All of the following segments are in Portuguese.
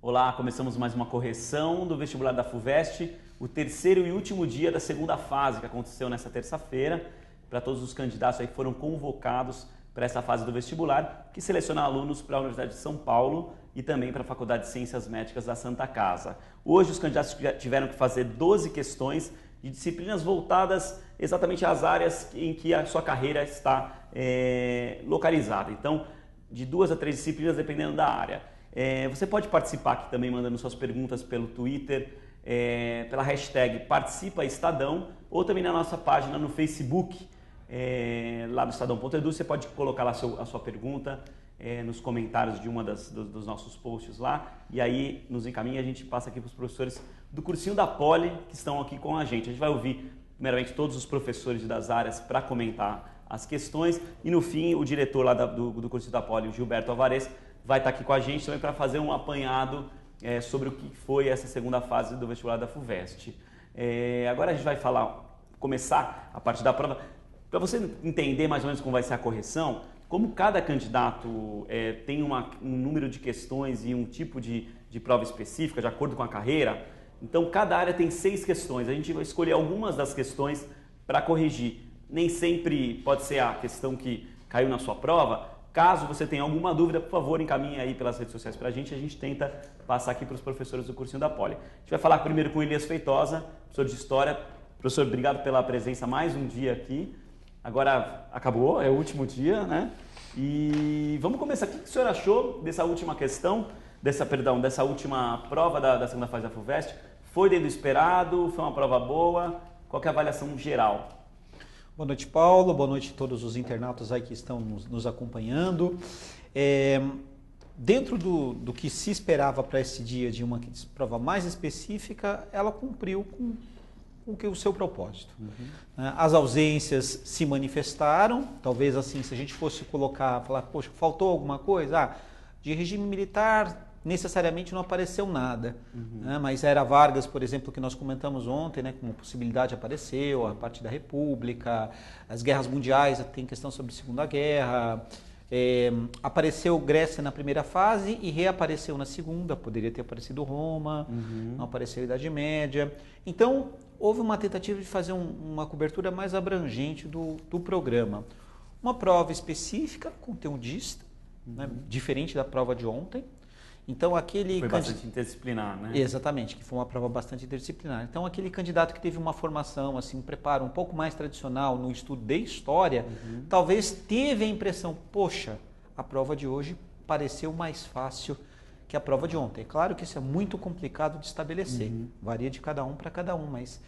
Olá, começamos mais uma correção do vestibular da FUVEST, o terceiro e último dia da segunda fase que aconteceu nessa terça-feira, para todos os candidatos aí que foram convocados para essa fase do vestibular, que seleciona alunos para a Universidade de São Paulo e também para a Faculdade de Ciências Médicas da Santa Casa. Hoje os candidatos tiveram que fazer 12 questões de disciplinas voltadas exatamente às áreas em que a sua carreira está localizada. Então, de 2 a 3 disciplinas dependendo da área. Você pode participar aqui também mandando suas perguntas pelo Twitter, pela hashtag ParticipaEstadão ou também na nossa página no Facebook, lá do Estadão.edu. Você pode colocar lá a sua pergunta nos comentários de uma dos nossos posts lá e aí nos encaminha e a gente passa aqui para os professores do cursinho da Poli que estão aqui com a gente. A gente vai ouvir primeiramente todos os professores das áreas para comentar as questões e no fim o diretor lá do cursinho da Poli, o Gilberto Alvarez, vai estar aqui com a gente também para fazer um apanhado sobre o que foi essa segunda fase do vestibular da FUVEST. Agora a gente vai começar a parte da prova. Para você entender mais ou menos como vai ser a correção, como cada candidato tem um número de questões e um tipo de prova específica, de acordo com a carreira, então cada área tem 6 questões. A gente vai escolher algumas das questões para corrigir. Nem sempre pode ser a questão que caiu na sua prova. Caso você tenha alguma dúvida, por favor, encaminhe aí pelas redes sociais para a gente tenta passar aqui para os professores do cursinho da Poli. A gente vai falar primeiro com o Elias Feitosa, professor de História. Professor, obrigado pela presença mais um dia aqui. Agora acabou, é o último dia, né? E vamos começar. O que o senhor achou dessa última questão, dessa última prova da segunda fase da FUVEST? Foi dentro do esperado? Foi uma prova boa? Qual que é a avaliação geral? Boa noite, Paulo. Boa noite a todos os internautas aí que estão nos acompanhando. Dentro do que se esperava para esse dia de uma prova mais específica, ela cumpriu com o seu propósito. As ausências se manifestaram, talvez assim, se a gente fosse falar, poxa, faltou alguma coisa? De regime militar necessariamente não apareceu nada, mas era Vargas, por exemplo, que nós comentamos ontem, né, como possibilidade apareceu, a parte da República, as guerras mundiais, tem questão sobre a Segunda Guerra, apareceu Grécia na primeira fase e reapareceu na segunda, poderia ter aparecido Roma, não apareceu a Idade Média. Então, houve uma tentativa de fazer uma cobertura mais abrangente do programa. Uma prova específica, conteudista, né, diferente da prova de ontem. Então, foi bastante interdisciplinar, né? Exatamente, que foi uma prova bastante interdisciplinar. Então, aquele candidato que teve uma formação, assim, um preparo um pouco mais tradicional no estudo de história, talvez teve a impressão, poxa, a prova de hoje pareceu mais fácil que a prova de ontem. É claro que isso é muito complicado de estabelecer, varia de cada um para cada um, mas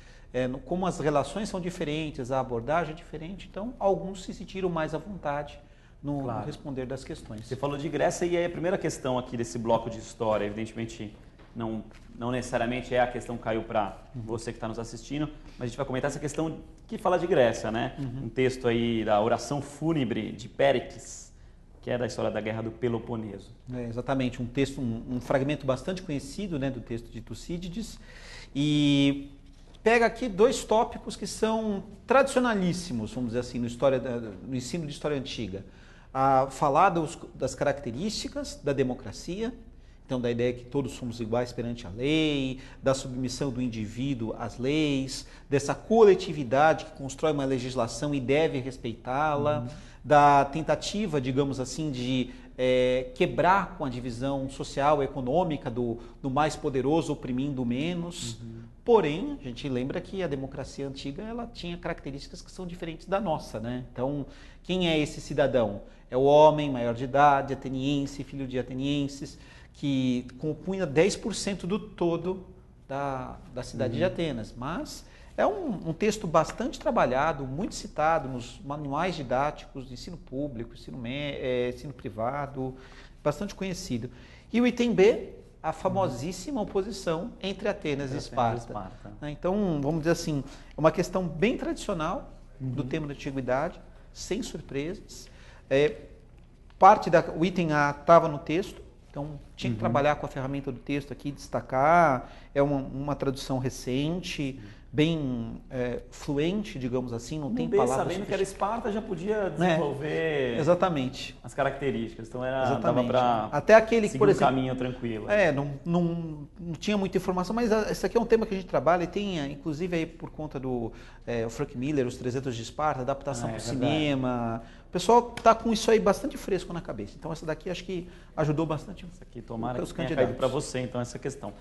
como as relações são diferentes, a abordagem é diferente, então alguns se sentiram mais à vontade no responder das questões. Você falou de Grécia e aí a primeira questão aqui desse bloco de história, evidentemente não necessariamente é a questão que caiu para você que está nos assistindo, mas a gente vai comentar essa questão que fala de Grécia, né? Um texto aí da oração fúnebre de Péricles, que é da história da Guerra do Peloponeso. Exatamente, um texto, um fragmento bastante conhecido, né, do texto de Tucídides, e pega aqui 2 tópicos que são tradicionalíssimos, vamos dizer assim, no ensino de história antiga. Falar das características da democracia, então da ideia que todos somos iguais perante a lei, da submissão do indivíduo às leis, dessa coletividade que constrói uma legislação e deve respeitá-la, da tentativa, digamos assim, de quebrar com a divisão social e econômica do mais poderoso oprimindo o menos. Porém, a gente lembra que a democracia antiga ela tinha características que são diferentes da nossa, né? Então, quem é esse cidadão? É o homem maior de idade, ateniense, filho de atenienses, que compunha 10% do todo da cidade de Atenas. Mas é um texto bastante trabalhado, muito citado nos manuais didáticos de ensino público, ensino privado, bastante conhecido. E o item B, a famosíssima oposição entre Atenas e Esparta. Então, vamos dizer assim, é uma questão bem tradicional do tema da antiguidade, sem surpresas. O item A estava no texto, então tinha que trabalhar com a ferramenta do texto aqui, destacar, é uma tradução recente, bem fluente, digamos assim, não tem B, palavras... sabendo que era Esparta, já podia desenvolver exatamente. as características. Então dava Exatamente. para Até aquele que, por exemplo, caminho tranquilo. Não tinha muita informação, mas esse aqui é um tema que a gente trabalha e tem, inclusive, aí por conta do Frank Miller, Os 300 de Esparta, adaptação para o cinema. O pessoal está com isso aí bastante fresco na cabeça. Então essa daqui acho que ajudou bastante. Essa aqui tomara os que tenha candidatos. caído para você, então, essa questão.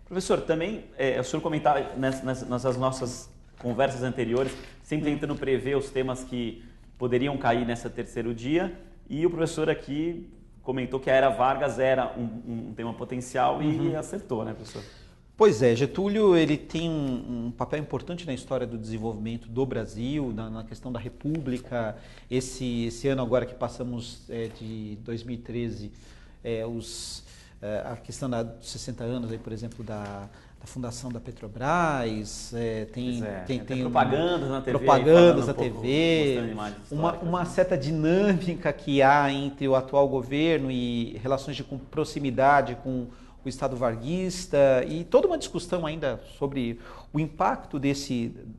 Professor, também, o senhor comentava nessas nossas conversas anteriores, sempre tentando prever os temas que poderiam cair nesse terceiro dia, e o professor aqui comentou que a Era Vargas era um tema potencial e acertou, né, professor? Pois é, Getúlio ele tem um papel importante na história do desenvolvimento do Brasil, na questão da República. Esse ano agora que passamos de 2013, a questão dos 60 anos, aí, por exemplo, da fundação da Petrobras, tem propagandas na TV, propagandas na TV, uma certa dinâmica que há entre o atual governo e relações de proximidade com o Estado varguista, e toda uma discussão ainda sobre o impacto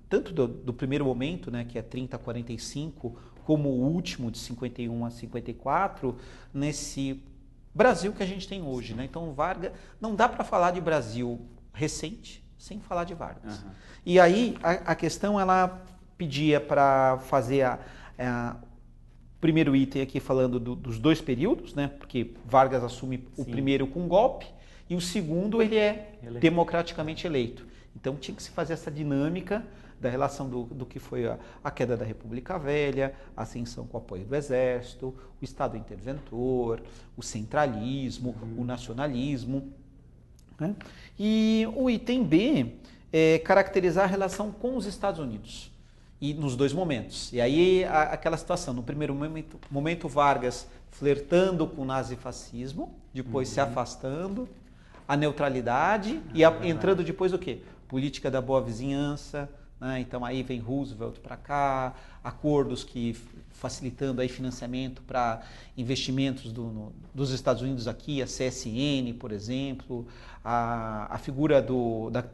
tanto do primeiro momento, né, que é 30 a 45, como o último, de 51 a 54, nesse Brasil que a gente tem hoje, né? Então, Vargas, não dá para falar de Brasil recente sem falar de Vargas. E aí, a questão, ela pedia para fazer o primeiro item aqui falando dos dois períodos, né? Porque Vargas assume o primeiro com golpe e o segundo ele é democraticamente eleito. Então, tinha que se fazer essa dinâmica da relação do que foi a queda da República Velha, a ascensão com o apoio do Exército, o Estado interventor, o centralismo, o nacionalismo. Né? E o item B é caracterizar a relação com os Estados Unidos, e nos dois momentos. E aí aquela situação, no primeiro momento Vargas flertando com o nazifascismo, depois se afastando, a neutralidade e entrando depois o quê? Política da boa vizinhança. Então aí vem Roosevelt para cá, acordos que facilitando aí financiamento para investimentos dos Estados Unidos aqui, a CSN, por exemplo, a figura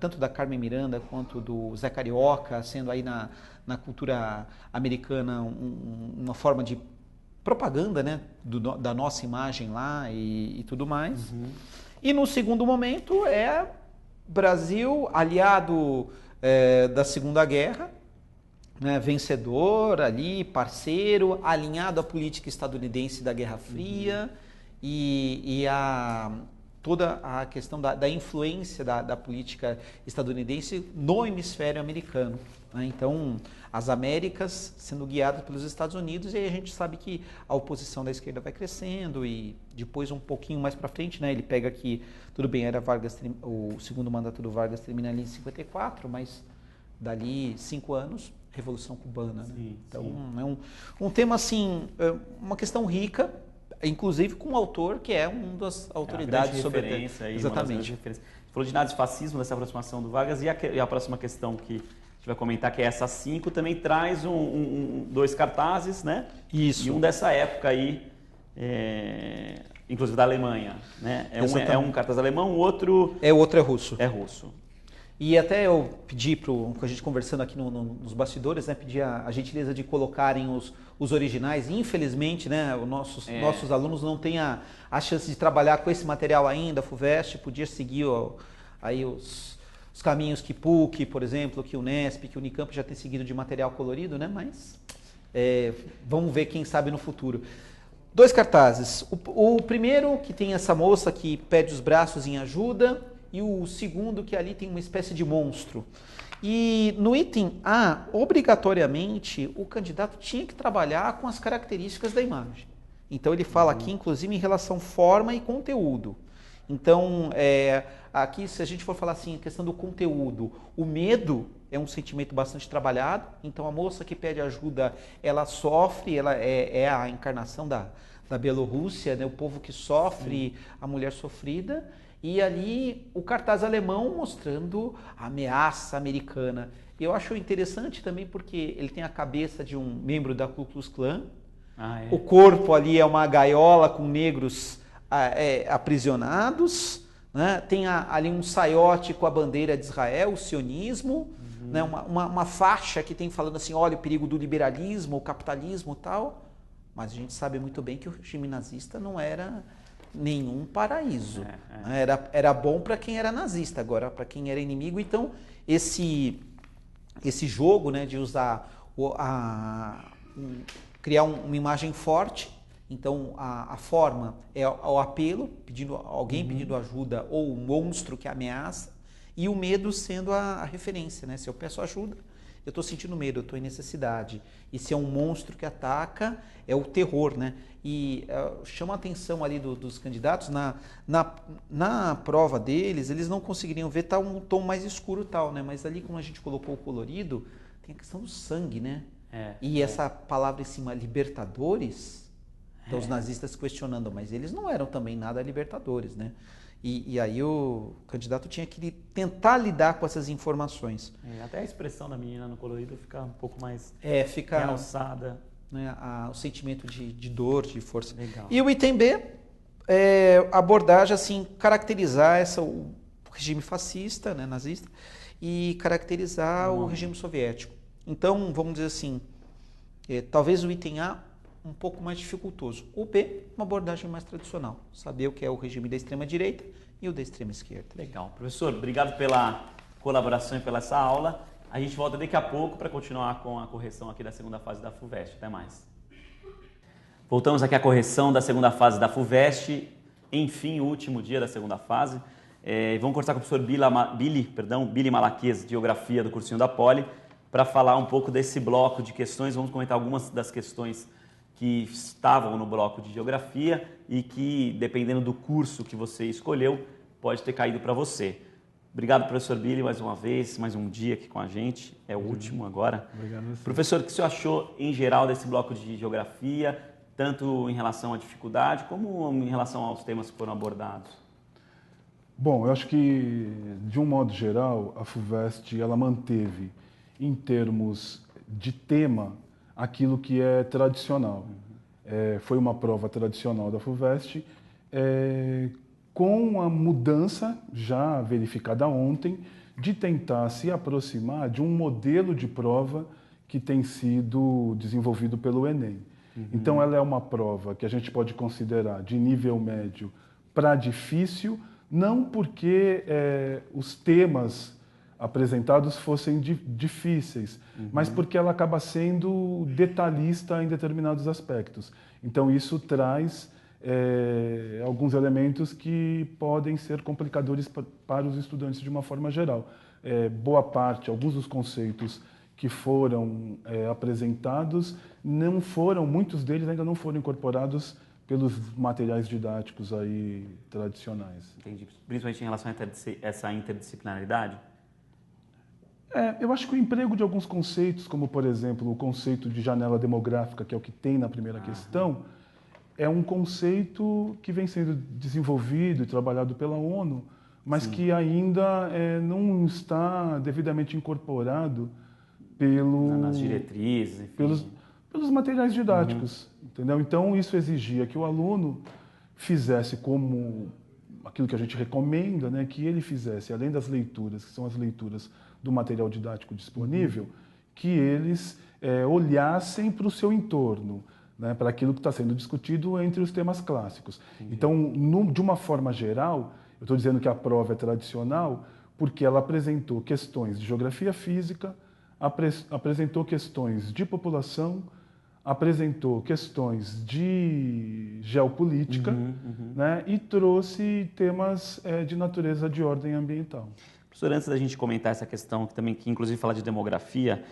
tanto da Carmen Miranda quanto do Zé Carioca, sendo aí na cultura americana uma forma de propaganda, né, da nossa imagem lá e tudo mais. E no segundo momento é Brasil aliado da Segunda Guerra, né, vencedor ali, parceiro, alinhado à política estadunidense da Guerra Fria e toda a questão da influência da política estadunidense no hemisfério americano. Né? Então, as Américas sendo guiadas pelos Estados Unidos, e aí a gente sabe que a oposição da esquerda vai crescendo, e depois um pouquinho mais para frente, né, ele pega aqui, tudo bem, o segundo mandato do Vargas termina ali em 54, mas dali 5 anos, Revolução Cubana. Né? Sim, então, sim. É um tema assim, uma questão rica, inclusive com um autor que é uma das autoridades sobre referência aí, exatamente. Você falou de nazifascismo, dessa aproximação do Vargas, e a próxima questão que a gente vai comentar, que é essa 5, também traz dois cartazes, né? Isso. E um dessa época aí, inclusive da Alemanha, né? É um cartaz alemão, o outro... O outro é russo. É russo. E até eu pedi, com a gente conversando aqui nos bastidores, né, pedi a gentileza de colocarem os originais. Infelizmente, né, nossos alunos não têm a chance de trabalhar com esse material ainda. A FUVEST podia seguir aí os caminhos que PUC, por exemplo, que o Unesp, que o Unicamp já tem seguido de material colorido, né, mas vamos ver, quem sabe, no futuro. 2 cartazes. O primeiro, que tem essa moça que pede os braços em ajuda, e o segundo, que ali tem uma espécie de monstro. E no item A, obrigatoriamente, o candidato tinha que trabalhar com as características da imagem. Então ele fala aqui, inclusive, em relação forma e conteúdo. Então, aqui, se a gente for falar assim, a questão do conteúdo, o medo é um sentimento bastante trabalhado. Então a moça que pede ajuda, ela sofre, ela é a encarnação da Bielorrússia, né? O povo que sofre, a mulher sofrida. E ali o cartaz alemão mostrando a ameaça americana. Eu acho interessante também porque ele tem a cabeça de um membro da Ku Klux Klan. O corpo ali é uma gaiola com negros aprisionados, né? Tem ali um saiote com a bandeira de Israel, o sionismo, né? Uma faixa que tem falando assim, olha o perigo do liberalismo, o capitalismo e tal, mas a gente sabe muito bem que o regime nazista não era nenhum paraíso. Né? Era bom para quem era nazista, agora para quem era inimigo. Então esse jogo, né, de usar criar uma imagem forte. Então a forma é o apelo, alguém pedindo ajuda, ou o monstro que ameaça, e o medo sendo a referência, né? Se eu peço ajuda, eu estou sentindo medo, eu estou em necessidade. E se é um monstro que ataca, é o terror, né? E chama a atenção ali dos candidatos, na prova deles, eles não conseguiriam ver, tá um tom mais escuro tal, né? Mas ali, como a gente colocou o colorido, tem a questão do sangue, né? Essa palavra em cima, libertadores, então os nazistas questionando, mas eles não eram também nada libertadores, né? E aí o candidato tinha que tentar lidar com essas informações. Até a expressão da menina no colorido fica um pouco mais fica realçada. Né, o sentimento de dor, de força. Legal. E o item B, abordagem assim, caracterizar o regime fascista, né, nazista, e caracterizar o regime soviético. Então, vamos dizer assim, talvez o item A um pouco mais dificultoso. O B, uma abordagem mais tradicional. Saber o que é o regime da extrema-direita e o da extrema-esquerda. Legal. Professor, obrigado pela colaboração e pela essa aula. A gente volta daqui a pouco para continuar com a correção aqui da segunda fase da FUVEST. Até mais. Voltamos aqui à correção da segunda fase da FUVEST. Enfim, o último dia da segunda fase. Vamos conversar com o professor Billy Malaquias, de Geografia do cursinho da Poli, para falar um pouco desse bloco de questões. Vamos comentar algumas das questões que estavam no bloco de Geografia e que, dependendo do curso que você escolheu, pode ter caído para você. Obrigado, professor Billy, mais uma vez, mais um dia aqui com a gente. É o último agora. Obrigado a você. Professor, o que o senhor achou, em geral, desse bloco de Geografia, tanto em relação à dificuldade, como em relação aos temas que foram abordados? Bom, eu acho que, de um modo geral, a FUVEST ela manteve, em termos de tema, aquilo que é tradicional. Foi uma prova tradicional da FUVEST, com a mudança, já verificada ontem, de tentar se aproximar de um modelo de prova que tem sido desenvolvido pelo Enem. Então, ela é uma prova que a gente pode considerar de nível médio para difícil, não porque os temas apresentados fossem difíceis, mas porque ela acaba sendo detalhista em determinados aspectos. Então, isso traz alguns elementos que podem ser complicadores para os estudantes de uma forma geral. Boa parte, alguns dos conceitos que foram apresentados, muitos deles ainda não foram incorporados pelos materiais didáticos aí tradicionais. Entendi. Principalmente em relação a essa interdisciplinaridade? Eu acho que o emprego de alguns conceitos, como, por exemplo, o conceito de janela demográfica, que é o que tem na primeira questão, é um conceito que vem sendo desenvolvido e trabalhado pela ONU, mas que ainda não está devidamente incorporado nas diretrizes, enfim. pelos materiais didáticos, entendeu? Então, isso exigia que o aluno fizesse como aquilo que a gente recomenda, né, que ele fizesse, além das leituras, que são as leituras do material didático disponível, que eles olhassem para o seu entorno, né, para aquilo que está sendo discutido entre os temas clássicos. Então, de uma forma geral, eu estou dizendo que a prova é tradicional porque ela apresentou questões de geografia física, apresentou questões de população, apresentou questões de geopolítica, né, e trouxe temas de natureza de ordem ambiental. Professor, antes da gente comentar essa questão, que inclusive fala de demografia,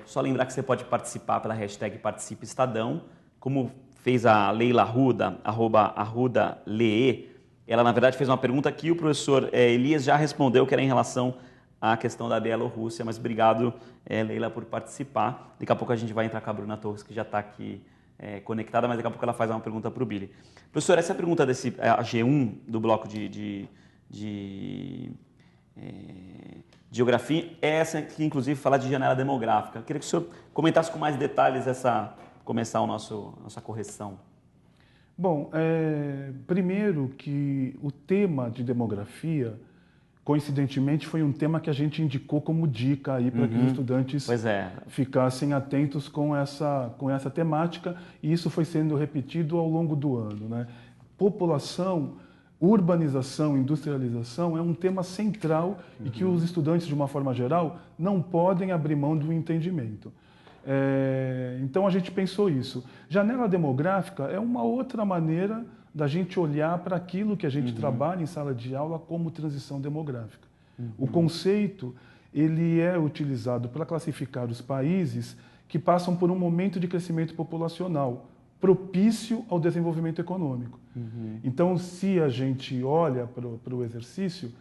só lembrar que você pode participar pela hashtag #ParticipeEstadão, como fez a Leila Arruda, @ArrudaLee. Ela, na verdade, fez uma pergunta que o professor Elias já respondeu, que era em relação à questão da Bielorrússia, mas obrigado, Leila, por participar. Daqui a pouco a gente vai entrar com a Bruna Torres, que já está aqui conectada, mas daqui a pouco ela faz uma pergunta para o Billy. Professor, essa pergunta a G1 do bloco de geografia, essa que inclusive fala de janela demográfica. Eu queria que o senhor comentasse com mais detalhes começar nossa correção. Bom, primeiro que o tema de demografia, coincidentemente, foi um tema que a gente indicou como dica aí para que os estudantes ficassem atentos com essa temática, e isso foi sendo repetido ao longo do ano, né? População, urbanização, industrialização é um tema central e que os estudantes, de uma forma geral, não podem abrir mão do entendimento. Então a gente pensou isso. Janela demográfica é uma outra maneira da gente olhar para aquilo que a gente trabalha em sala de aula como transição demográfica. O conceito ele é utilizado para classificar os países que passam por um momento de crescimento populacional propício ao desenvolvimento econômico. Então, se a gente olha para o exercício,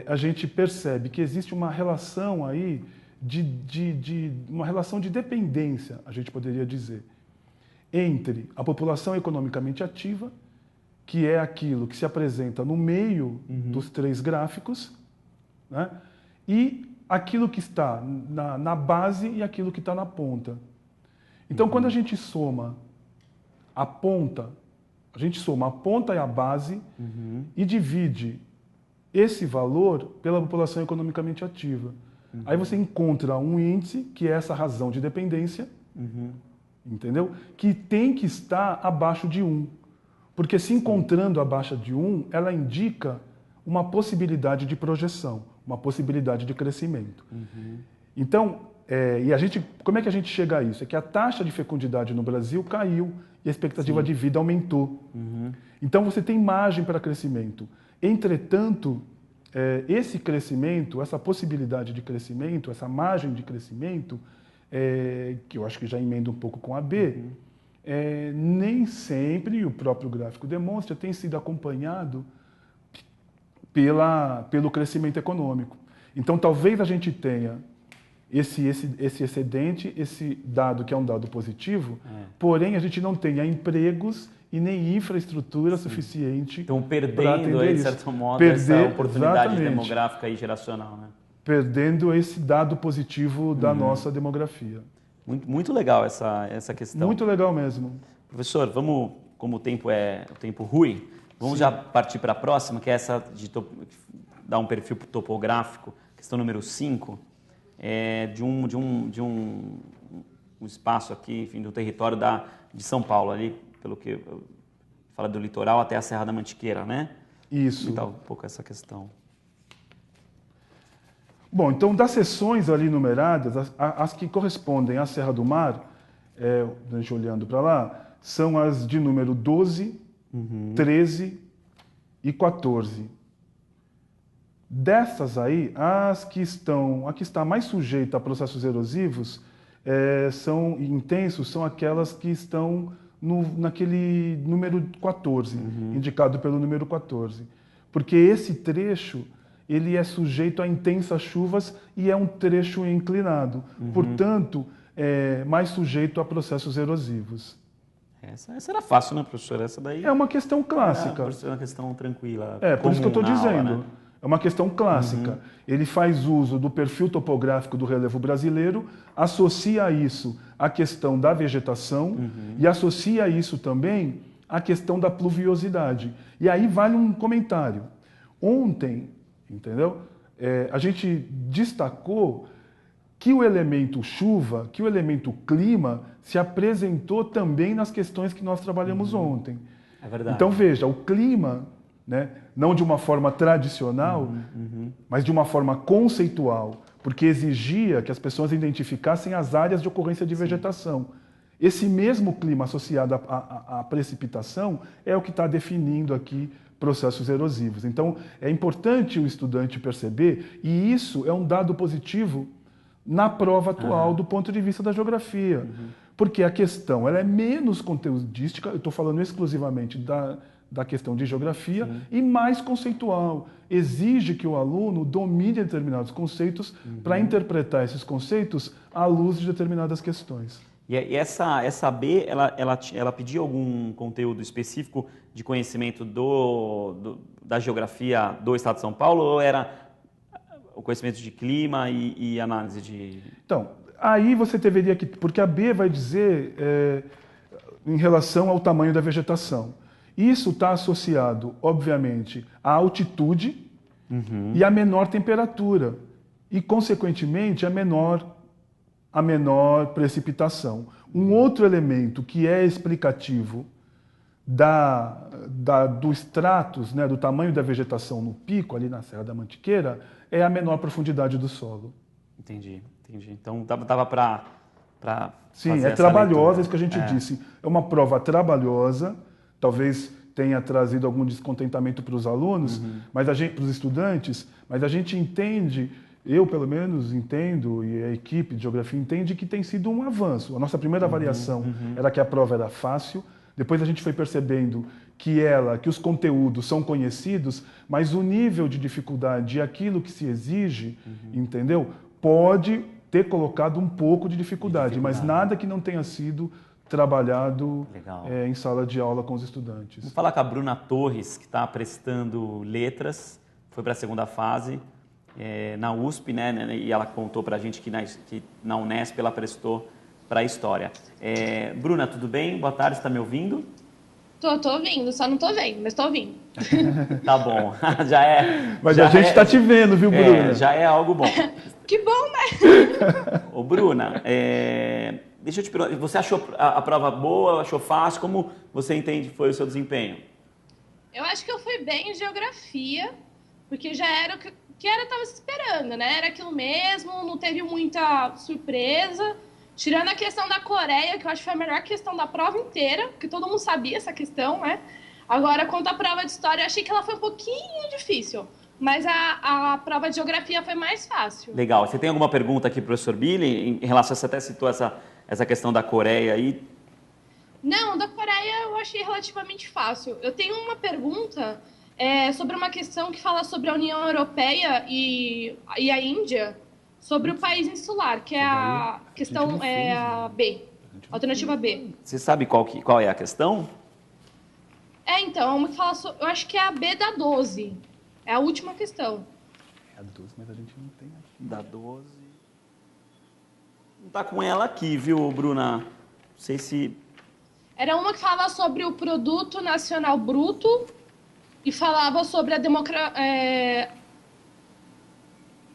a gente percebe que existe uma relação aí uma relação de dependência, a gente poderia dizer, entre a população economicamente ativa, que é aquilo que se apresenta no meio dos 3 gráficos, né? E aquilo que está na base e aquilo que está na ponta. Então, quando a gente soma a ponta e a base e divide esse valor pela população economicamente ativa. Aí você encontra um índice, que é essa razão de dependência, entendeu? Que tem que estar abaixo de 1. Porque se encontrando abaixo de 1, ela indica uma possibilidade de projeção, uma possibilidade de crescimento. Então, como é que a gente chega a isso? É que a taxa de fecundidade no Brasil caiu e a expectativa de vida aumentou. Então você tem margem para crescimento. Entretanto, esse crescimento, essa possibilidade de crescimento, essa margem de crescimento, que eu acho que já emenda um pouco com a B, nem sempre, e o próprio gráfico demonstra, tem sido acompanhado pelo crescimento econômico. Então, talvez a gente tenha esse excedente, esse dado que é um dado positivo, porém a gente não tenha empregos e nem infraestrutura suficiente. Então, perdendo, aí, de certo modo, essa oportunidade demográfica e geracional, né? Perdendo esse dado positivo da nossa demografia. Muito legal essa questão. Muito legal mesmo. Professor, vamos, como o tempo é o tempo ruim, vamos já partir para a próxima, que é essa de dar um perfil topográfico, questão número 5, de um espaço aqui, enfim, do território de São Paulo, ali, pelo que fala do litoral até a Serra da Mantiqueira, né? Isso. Comentar um pouco essa questão. Bom, então das seções ali numeradas, as que correspondem à Serra do Mar, a gente olhando para lá, são as de número 12, 13 e 14. Dessas aí, a que está mais sujeita a processos erosivos são intensos, são aquelas que estão naquele número 14, indicado pelo número 14. Porque esse trecho ele é sujeito a intensas chuvas e é um trecho inclinado. Portanto, mais sujeito a processos erosivos. Essa era fácil, né, professor? Essa daí é uma questão clássica. É uma questão tranquila. Por isso que eu estou dizendo. Né? É uma questão clássica. Ele faz uso do perfil topográfico do relevo brasileiro, associa isso à questão da vegetação e associa isso também à questão da pluviosidade. E aí vale um comentário. Ontem, entendeu? A gente destacou que o elemento chuva, que o elemento clima se apresentou também nas questões que nós trabalhamos ontem. É verdade. Então veja, o clima, né, não de uma forma tradicional, mas de uma forma conceitual, porque exigia que as pessoas identificassem as áreas de ocorrência de vegetação. Esse mesmo clima associado à precipitação é o que está definindo aqui processos erosivos. Então, é importante o estudante perceber, e isso é um dado positivo na prova atual do ponto de vista da geografia. Porque a questão ela é menos conteudística, eu estou falando exclusivamente da questão de geografia, e mais conceitual. Exige que o aluno domine determinados conceitos para interpretar esses conceitos à luz de determinadas questões. E essa B, ela pedia algum conteúdo específico de conhecimento da geografia do Estado de São Paulo, ou era o conhecimento de clima e análise de... Então, aí você deveria que... Porque a B vai dizer... em relação ao tamanho da vegetação. Isso está associado, obviamente, à altitude e à menor temperatura e, consequentemente, à menor precipitação. Um outro elemento que é explicativo do stratus, né, do tamanho da vegetação no pico, ali na Serra da Mantiqueira, é a menor profundidade do solo. Entendi. Então dava para Sim, é trabalhosa, isso que a gente disse. É uma prova trabalhosa, talvez tenha trazido algum descontentamento para os alunos, para os estudantes, mas a gente entende, eu pelo menos entendo, e a equipe de geografia entende que tem sido um avanço. A nossa primeira avaliação era que a prova era fácil, depois a gente foi percebendo que os conteúdos são conhecidos, mas o nível de dificuldade e aquilo que se exige, entendeu? Pode ter colocado um pouco de dificuldade, mas nada que não tenha sido trabalhado em sala de aula com os estudantes. Vou falar com a Bruna Torres, que está prestando letras, foi para a segunda fase na USP, né? E ela contou para a gente que na Unesp ela prestou para a História. Bruna, tudo bem? Boa tarde, você está me ouvindo? Tô ouvindo, só não tô vendo, mas tô ouvindo. Tá bom, já é... Mas a gente está te vendo, viu, Bruna? Já é algo bom. Que bom, né? Ô, Bruna, deixa eu te perguntar, você achou a prova boa, achou fácil? Como você entende que foi o seu desempenho? Eu acho que eu fui bem em geografia, porque já era o que eu estava esperando, né? Era aquilo mesmo, não teve muita surpresa. Tirando a questão da Coreia, que eu acho que foi a melhor questão da prova inteira, porque todo mundo sabia essa questão, né? Agora, quanto à prova de história, eu achei que ela foi um pouquinho difícil, mas a prova de geografia foi mais fácil. Legal. Você tem alguma pergunta aqui, professor Billy, em relação a você até citou essa questão da Coreia aí? Não, da Coreia eu achei relativamente fácil. Eu tenho uma pergunta sobre uma questão que fala sobre a União Europeia e a Índia, sobre o país insular, que é a questão a B, alternativa B. Você sabe qual é a questão? Então, uma que fala eu acho que é a B da 12. É a última questão. É a 12, mas a gente não tem aqui. Da 12. Não tá com ela aqui, viu, Bruna? Não sei se... Era uma que falava sobre o produto nacional bruto e falava sobre a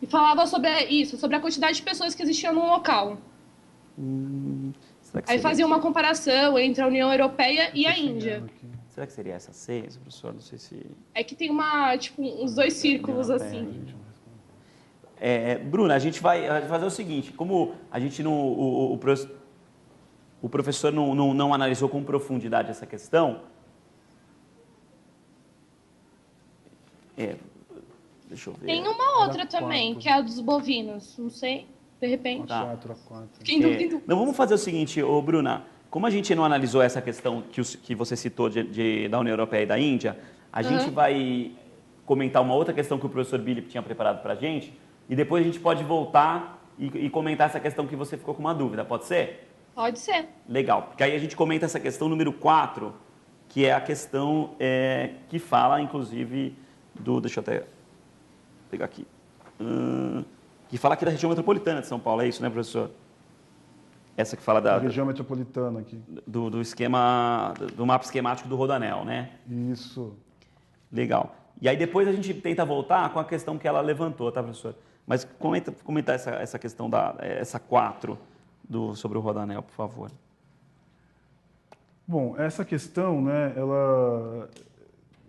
e falava sobre sobre a quantidade de pessoas que existiam no local. Aí fazia uma comparação entre a União Europeia e a Índia. Será que seria essa 6, professor? Não sei se... É que tem uns dois círculos assim. Bruna, a gente vai fazer o seguinte, como a gente não... O professor não analisou com profundidade essa questão... Deixa eu ver. Tem uma outra também, que é a dos bovinos. Não sei, de repente. Tá. 4. Não, vamos fazer o seguinte, Bruna. Como a gente não analisou essa questão que você citou da União Europeia e da Índia, a gente vai comentar uma outra questão que o professor Billy tinha preparado para a gente e depois a gente pode voltar e comentar essa questão que você ficou com uma dúvida. Pode ser? Pode ser. Legal. Porque aí a gente comenta essa questão número 4, que é a questão que fala, inclusive, deixa eu até... pegar aqui, que fala aqui da região metropolitana de São Paulo, é isso, né, professor? Essa que fala da região metropolitana aqui. Do esquema, do mapa esquemático do Rodoanel, né? Isso. Legal. E aí depois a gente tenta voltar com a questão que ela levantou, tá, professor? Mas comentar essa questão essa 4 sobre o Rodoanel, por favor. Bom, essa questão, né, ela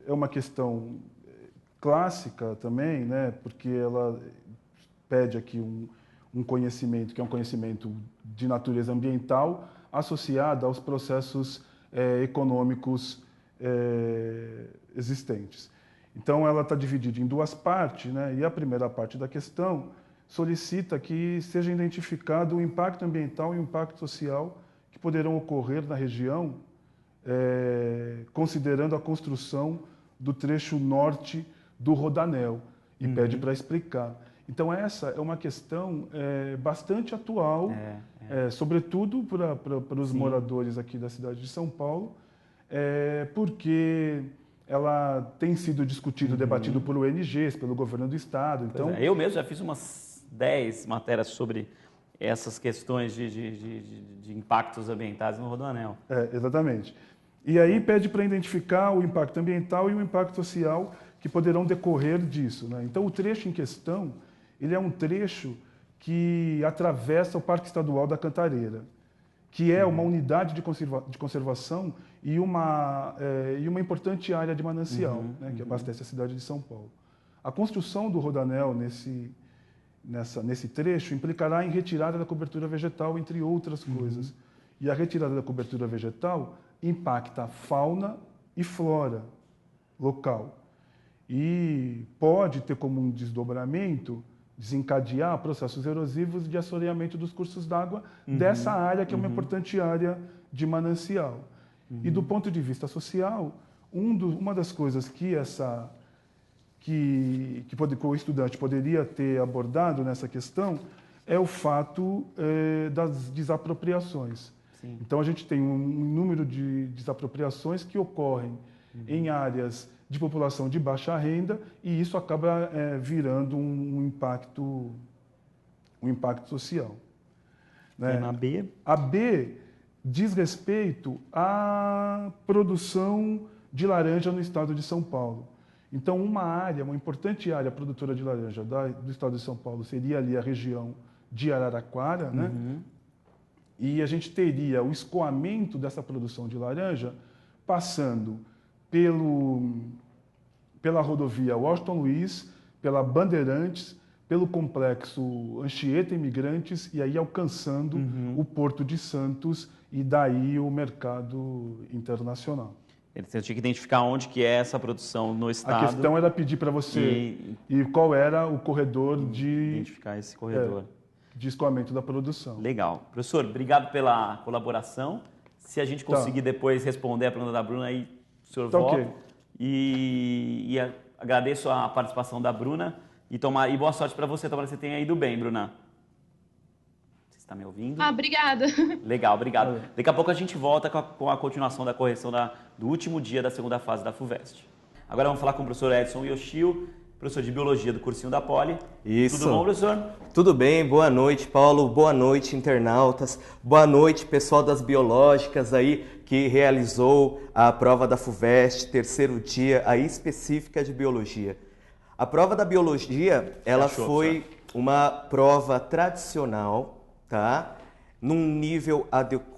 é uma questão clássica também, né, porque ela pede aqui um conhecimento que é um conhecimento de natureza ambiental associado aos processos econômicos existentes. Então, ela está dividida em duas partes, né, e a primeira parte da questão solicita que seja identificado o impacto ambiental e o impacto social que poderão ocorrer na região, considerando a construção do trecho norte do Rodoanel, e pede para explicar. Então, essa é uma questão bastante atual, sobretudo para os moradores aqui da cidade de São Paulo, porque ela tem sido discutida, debatida por ONGs, pelo governo do Estado. Então, eu mesmo já fiz umas 10 matérias sobre essas questões de impactos ambientais no Rodoanel. Exatamente. E aí pede para identificar o impacto ambiental e o impacto social que poderão decorrer disso, né? Então, o trecho em questão, ele é um trecho que atravessa o Parque Estadual da Cantareira, que é uma unidade de conservação e uma importante área de manancial, né, que abastece a cidade de São Paulo. A construção do Rodoanel nesse trecho implicará em retirada da cobertura vegetal, entre outras coisas. E a retirada da cobertura vegetal impacta a fauna e flora local. E pode ter como um desdobramento desencadear processos erosivos de assoreamento dos cursos d'água dessa área, que é uma importante área de manancial. E do ponto de vista social, uma das coisas que o estudante poderia ter abordado nessa questão é o fato das desapropriações. Sim. Então, a gente tem um número de desapropriações que ocorrem em áreas de população de baixa renda, e isso acaba virando um impacto social. Né? Na B? A B diz respeito à produção de laranja no estado de São Paulo. Então, uma importante área produtora de laranja do estado de São Paulo seria ali a região de Araraquara, né? E a gente teria o escoamento dessa produção de laranja passando pela rodovia Washington Luiz, pela Bandeirantes, pelo complexo Anchieta Imigrantes, e aí alcançando o Porto de Santos e daí o mercado internacional. Você tinha que identificar onde que é essa produção no estado. A questão era pedir para você e qual era o corredor de... Identificar esse corredor. De escoamento da produção. Legal. Professor, obrigado pela colaboração. Se a gente conseguir depois responder a pergunta da Bruna, aí o senhor volta. Okay. E agradeço a participação da Bruna e boa sorte para você. Tomara que você tenha ido bem, Bruna. Você está me ouvindo? Obrigada. Legal, obrigado. Daqui a pouco a gente volta com a continuação da correção do último dia da segunda fase da FUVEST. Agora vamos falar com o professor Edson Yoshio, professor de Biologia do cursinho da Poli. Isso. Tudo bom, professor? Tudo bem, boa noite, Paulo. Boa noite, internautas. Boa noite, pessoal das biológicas aí que realizou a prova da FUVEST, terceiro dia, aí específica de Biologia. A prova da Biologia, ela foi uma prova tradicional, tá? Num nível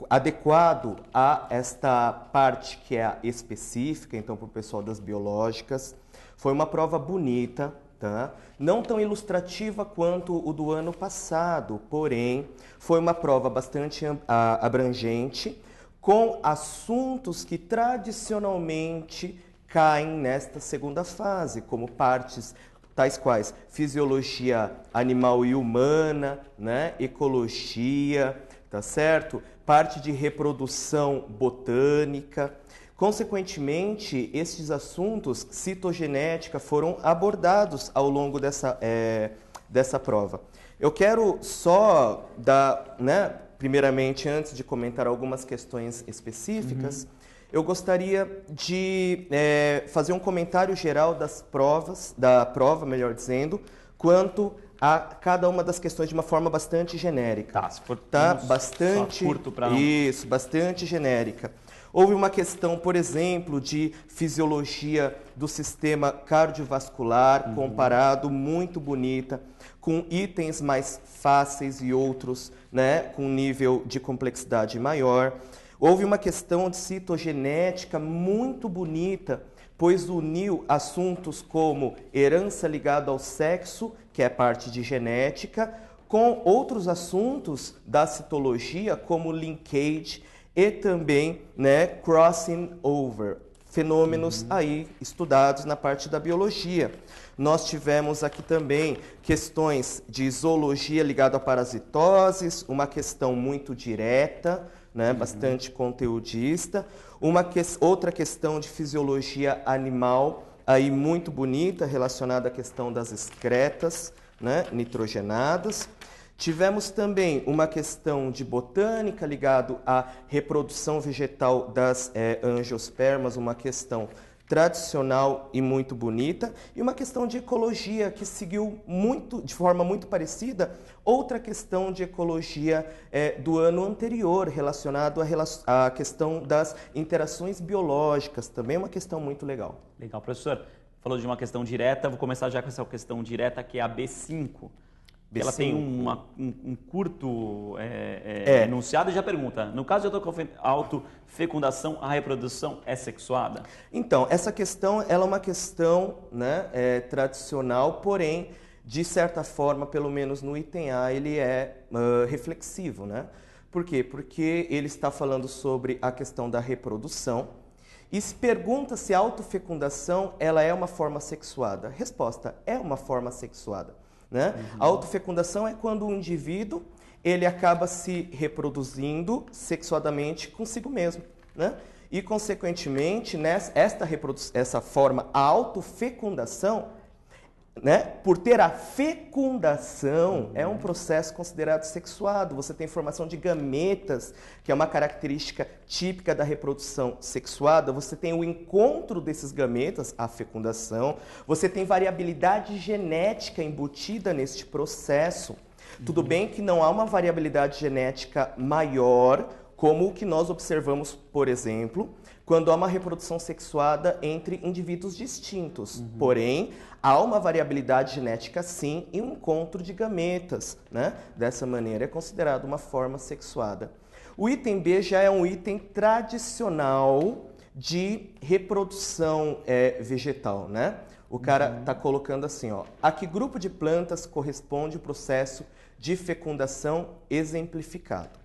adequado a esta parte que é a específica, então para o pessoal das biológicas. Foi uma prova bonita, tá? Não tão ilustrativa quanto o do ano passado, porém foi uma prova bastante abrangente, com assuntos que tradicionalmente caem nesta segunda fase, como partes tais quais fisiologia animal e humana, né? Ecologia, tá certo? Parte de reprodução botânica. Consequentemente, estes assuntos, citogenética, foram abordados ao longo dessa prova. Eu quero só dar, né, primeiramente, antes de comentar algumas questões específicas, eu gostaria de fazer um comentário geral da prova, melhor dizendo, quanto a cada uma das questões de uma forma bastante genérica. Tá, se for bastante curto para não... Isso, bastante genérica. Houve uma questão, por exemplo, de fisiologia do sistema cardiovascular comparado, muito bonita, com itens mais fáceis e outros, né, com nível de complexidade maior. Houve uma questão de citogenética muito bonita, pois uniu assuntos como herança ligada ao sexo, que é parte de genética, com outros assuntos da citologia, como linkage, e também, né, crossing over, fenômenos aí estudados na parte da biologia. Nós tivemos aqui também questões de zoologia ligada à parasitoses, uma questão muito direta, né, bastante conteudista, outra questão de fisiologia animal, aí muito bonita, relacionada à questão das excretas, né, nitrogenadas. Tivemos também uma questão de botânica ligado à reprodução vegetal das angiospermas, uma questão tradicional e muito bonita, e uma questão de ecologia que seguiu de forma muito parecida outra questão de ecologia do ano anterior, relacionado à questão das interações biológicas, também é uma questão muito legal. Legal, professor. Falou de uma questão direta, vou começar já com essa questão direta, que é a B5. Ela tem um curto enunciado e já pergunta, no caso de autofecundação, a reprodução é sexuada? Então, essa questão ela é uma questão, né, tradicional, porém, de certa forma, pelo menos no item A, ele é reflexivo. Né? Por quê? Porque ele está falando sobre a questão da reprodução e se pergunta se a autofecundação ela é uma forma sexuada. Resposta, é uma forma sexuada. Né? A autofecundação é quando o indivíduo ele acaba se reproduzindo sexuadamente consigo mesmo. Né? E, consequentemente, essa forma, a autofecundação, né? Por ter a fecundação, é um processo considerado sexuado. Você tem formação de gametas, que é uma característica típica da reprodução sexuada. Você tem o encontro desses gametas, a fecundação. Você tem variabilidade genética embutida neste processo. Tudo bem que não há uma variabilidade genética maior, como o que nós observamos, por exemplo, quando há uma reprodução sexuada entre indivíduos distintos. Porém, há uma variabilidade genética sim e um encontro de gametas. Né? Dessa maneira, é considerado uma forma sexuada. O item B já é um item tradicional de reprodução vegetal. Né? O cara está colocando assim, ó, a que grupo de plantas corresponde o processo de fecundação exemplificado?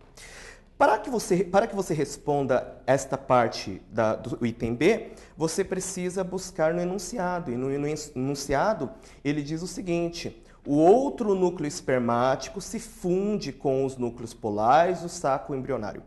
Para que você responda esta parte do item B, você precisa buscar no enunciado. E no enunciado, ele diz o seguinte: o outro núcleo espermático se funde com os núcleos polares do saco embrionário.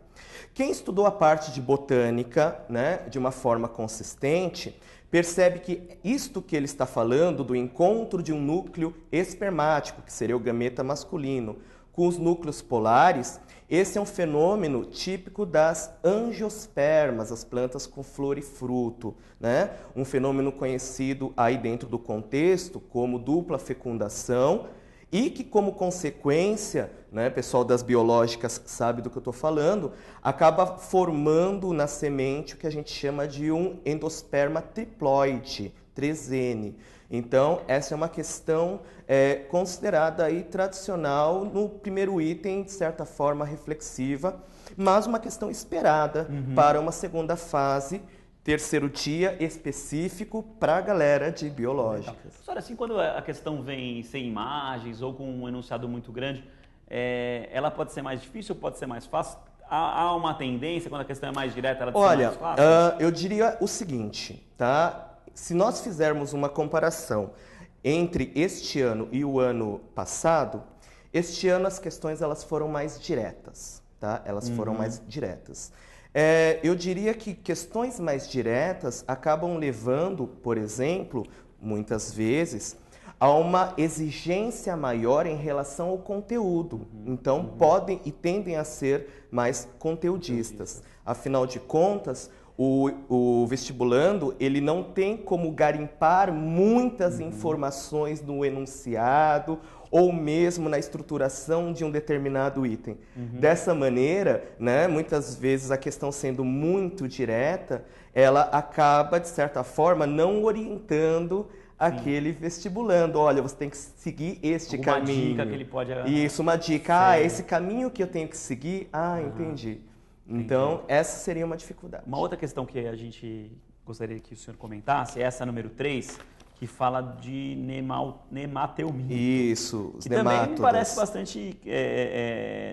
Quem estudou a parte de botânica, né, de uma forma consistente, percebe que isto que ele está falando, do encontro de um núcleo espermático, que seria o gameta masculino, com os núcleos polares, esse é um fenômeno típico das angiospermas, as plantas com flor e fruto, né? Um fenômeno conhecido aí dentro do contexto como dupla fecundação e que, como consequência, né, pessoal das biológicas sabe do que eu estou falando, acaba formando na semente o que a gente chama de um endosperma triploide, 3N. Então, essa é uma questão considerada aí tradicional no primeiro item, de certa forma reflexiva, mas uma questão esperada para uma segunda fase, terceiro dia específico para a galera de biológicas. Professora, assim, quando a questão vem sem imagens ou com um enunciado muito grande, ela pode ser mais difícil ou pode ser mais fácil? Há uma tendência, quando a questão é mais direta, ela pode ser mais fácil? Olha, eu diria o seguinte, tá? Se nós fizermos uma comparação entre este ano e o ano passado, este ano as questões elas foram mais diretas, tá? Elas foram mais diretas. Eu diria que questões mais diretas acabam levando, por exemplo, muitas vezes, a uma exigência maior em relação ao conteúdo. Então, podem e tendem a ser mais conteudistas. Afinal de contas, o vestibulando, ele não tem como garimpar muitas informações no enunciado ou mesmo na estruturação de um determinado item. Dessa maneira, né, muitas vezes a questão sendo muito direta, ela acaba, de certa forma, não orientando aquele vestibulando. Olha, você tem que seguir este caminho. Uma dica que ele pode... Isso, uma dica. Esse caminho que eu tenho que seguir? Entendi. Então, essa seria uma dificuldade. Uma outra questão que a gente gostaria que o senhor comentasse é essa número 3, que fala de nemateumia. Isso, os que nemátodas. também me parece bastante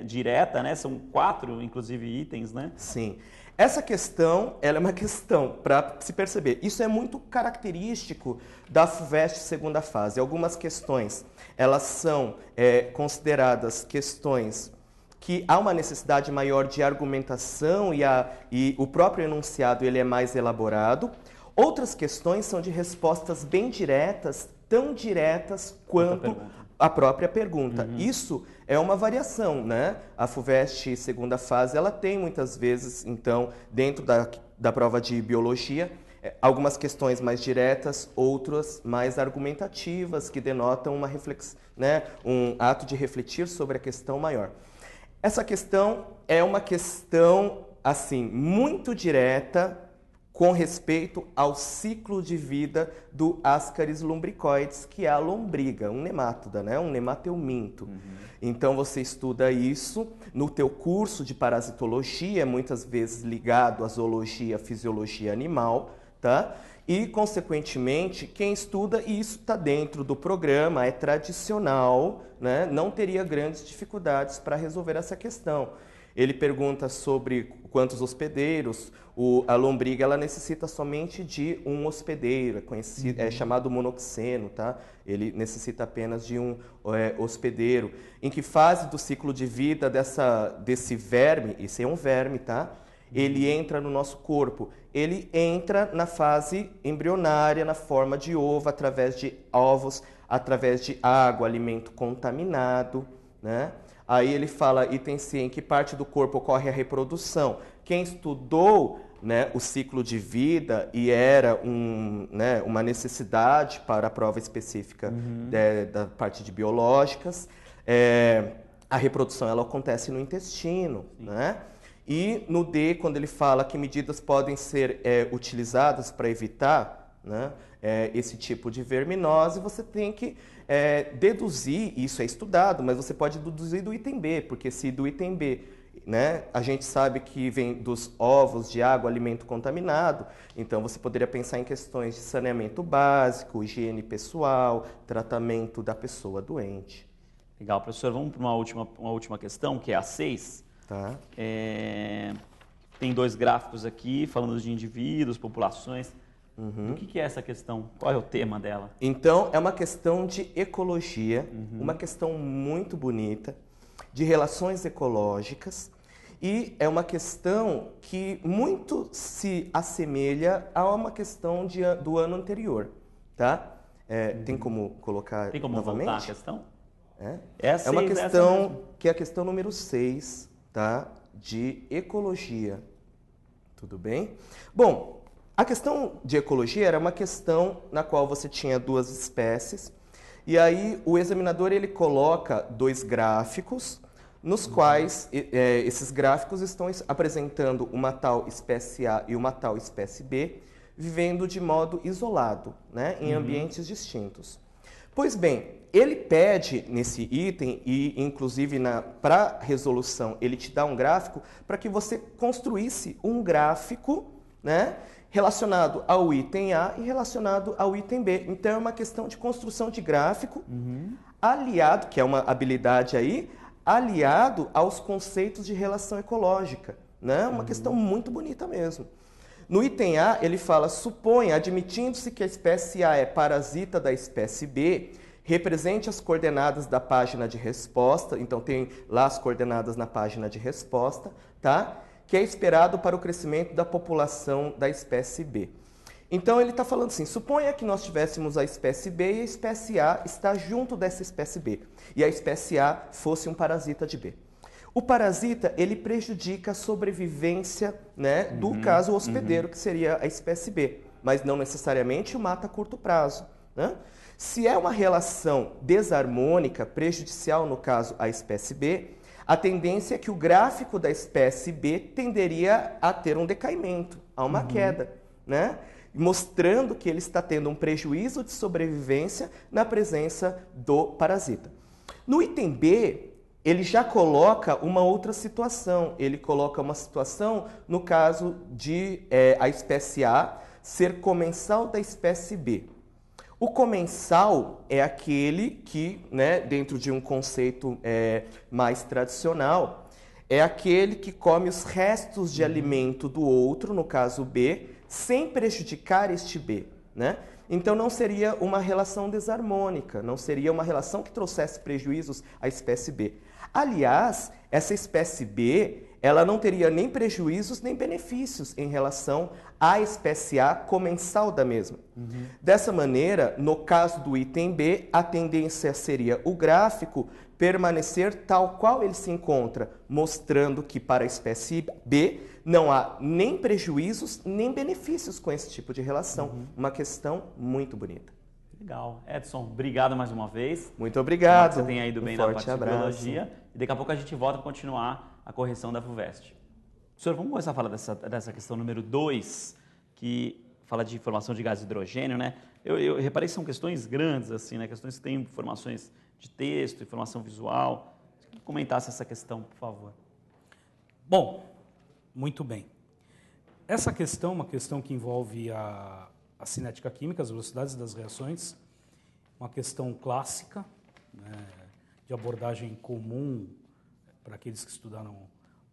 direta, né? São 4, inclusive, itens, né? Sim. Essa questão, ela é uma questão para se perceber. Isso é muito característico da FUVEST segunda fase. Algumas questões, elas são consideradas questões que há uma necessidade maior de argumentação e o próprio enunciado ele é mais elaborado. Outras questões são de respostas bem diretas, tão diretas quanto a própria pergunta. Isso é uma variação, né? A FUVEST segunda fase, ela tem muitas vezes, então, dentro da prova de biologia, algumas questões mais diretas, outras mais argumentativas, que denotam uma né, um ato de refletir sobre a questão maior. Essa questão é uma questão, assim, muito direta com respeito ao ciclo de vida do Ascaris lumbricoides, que é a lombriga, um nemátoda, né? Um nemateuminto. Então você estuda isso no teu curso de parasitologia, muitas vezes ligado à zoologia, fisiologia animal, tá? E, consequentemente, quem estuda isso está dentro do programa, é tradicional, né? Não teria grandes dificuldades para resolver essa questão. Ele pergunta sobre quantos hospedeiros. A lombriga ela necessita somente de um hospedeiro, é chamado monoxeno, tá? Ele necessita apenas de um hospedeiro. Em que fase do ciclo de vida desse verme, esse é um verme, tá? Ele entra no nosso corpo. Ele entra na fase embrionária, na forma de ovo, através de ovos, através de água, alimento contaminado, né? Aí ele fala, item C, em que parte do corpo ocorre a reprodução. Quem estudou, né, o ciclo de vida e era né, uma necessidade para a prova específica da parte de biológicas, a reprodução ela acontece no intestino, né? E no D, quando ele fala que medidas podem ser utilizadas para evitar, né, esse tipo de verminose, você tem que deduzir, isso é estudado, mas você pode deduzir do item B, porque se do item B, né, a gente sabe que vem dos ovos de água, alimento contaminado, então você poderia pensar em questões de saneamento básico, higiene pessoal, tratamento da pessoa doente. Legal, professor, vamos para uma última questão, que é a 6. Tá. Tem 2 gráficos aqui, falando de indivíduos, populações. O que é essa questão? Qual é o tema dela? Então, é uma questão de ecologia, uma questão muito bonita, de relações ecológicas, e é uma questão que muito se assemelha a uma questão do ano anterior, tá? Tem como colocar Tem como novamente? voltar a questão? É uma questão que é a questão número 6, tá? De ecologia. Tudo bem? Bom, a questão de ecologia era uma questão na qual você tinha 2 espécies, e aí o examinador ele coloca 2 gráficos, nos quais esses gráficos estão apresentando uma tal espécie A e uma tal espécie B, vivendo de modo isolado, né, em ambientes distintos. Pois bem, ele pede nesse item, e inclusive para resolução ele te dá um gráfico, para que você construísse um gráfico, né, relacionado ao item A e relacionado ao item B. Então é uma questão de construção de gráfico, aliado, que é uma habilidade aí, aliado aos conceitos de relação ecológica, né? Uma questão muito bonita mesmo. No item A, ele fala, suponha, admitindo-se que a espécie A é parasita da espécie B, represente as coordenadas da página de resposta, então tem lá as coordenadas na página de resposta, tá? Que é esperado para o crescimento da população da espécie B. Então ele está falando assim, suponha que nós tivéssemos a espécie B e a espécie A está junto dessa espécie B, e a espécie A fosse um parasita de B. O parasita, ele prejudica a sobrevivência, né, do caso hospedeiro, que seria a espécie B, mas não necessariamente o mata a curto prazo, né? Se é uma relação desarmônica, prejudicial, no caso, à espécie B, a tendência é que o gráfico da espécie B tenderia a ter um decaimento, a uma queda, né? Mostrando que ele está tendo um prejuízo de sobrevivência na presença do parasita. No item B, ele já coloca uma outra situação. Ele coloca uma situação no caso de a espécie A ser comensal da espécie B. O comensal é aquele que, né, dentro de um conceito mais tradicional, é aquele que come os restos de alimento do outro, no caso B, sem prejudicar este B, né? Então não seria uma relação desarmônica, não seria uma relação que trouxesse prejuízos à espécie B. Aliás, essa espécie B, ela não teria nem prejuízos nem benefícios em relação à espécie A comensal da mesma. Dessa maneira, no caso do item B, a tendência seria o gráfico permanecer tal qual ele se encontra, mostrando que para a espécie B não há nem prejuízos, nem benefícios com esse tipo de relação. Uma questão muito bonita. Legal. Edson, obrigado mais uma vez. Muito obrigado. Você tem ido bem na parte abraço. de biologia. E daqui a pouco a gente volta para continuar a correção da FUVEST. Professor, vamos começar a falar dessa questão número 2, que fala de informação de gás de hidrogênio, né? Eu reparei que são questões grandes, assim, né? Questões que têm informações de texto, informação visual. Se comentasse essa questão, por favor. Bom, muito bem. Essa questão é uma questão que envolve a cinética química, as velocidades das reações, uma questão clássica, né, de abordagem comum para aqueles que estudaram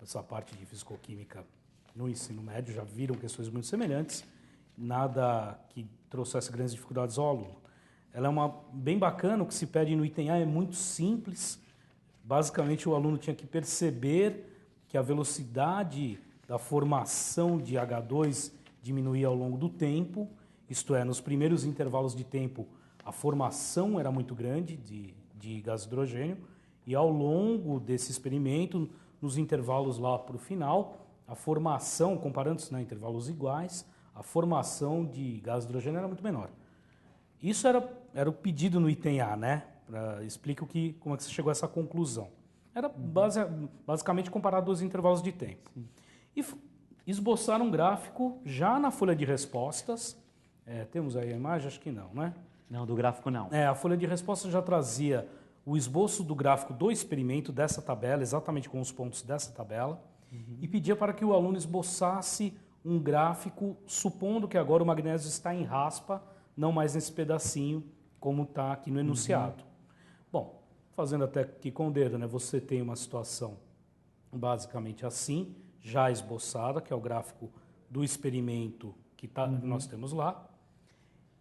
essa parte de fisicoquímica no ensino médio, já viram questões muito semelhantes, nada que trouxesse grandes dificuldades ao aluno. Ela é bem bacana, o que se pede no item A é muito simples, basicamente o aluno tinha que perceber que a velocidade da formação de H2 diminuía ao longo do tempo, isto é, nos primeiros intervalos de tempo a formação era muito grande de gás de hidrogênio e ao longo desse experimento, nos intervalos lá para o final, a formação, comparando intervalos iguais, a formação de gás de hidrogênio era muito menor. Isso era o pedido no item A, né? Explica como é que você chegou a essa conclusão. Era basicamente comparado os intervalos de tempo. E esboçar um gráfico já na folha de respostas. Temos aí a imagem? Acho que não, né? Não, do gráfico não. A folha de respostas já trazia o esboço do gráfico do experimento dessa tabela, exatamente com os pontos dessa tabela, e pedia para que o aluno esboçasse um gráfico, supondo que agora o magnésio está em raspa, não mais nesse pedacinho, como está aqui no enunciado. Bom, fazendo até aqui com o dedo, né? Você tem uma situação basicamente assim, já esboçada, que é o gráfico do experimento que nós temos lá.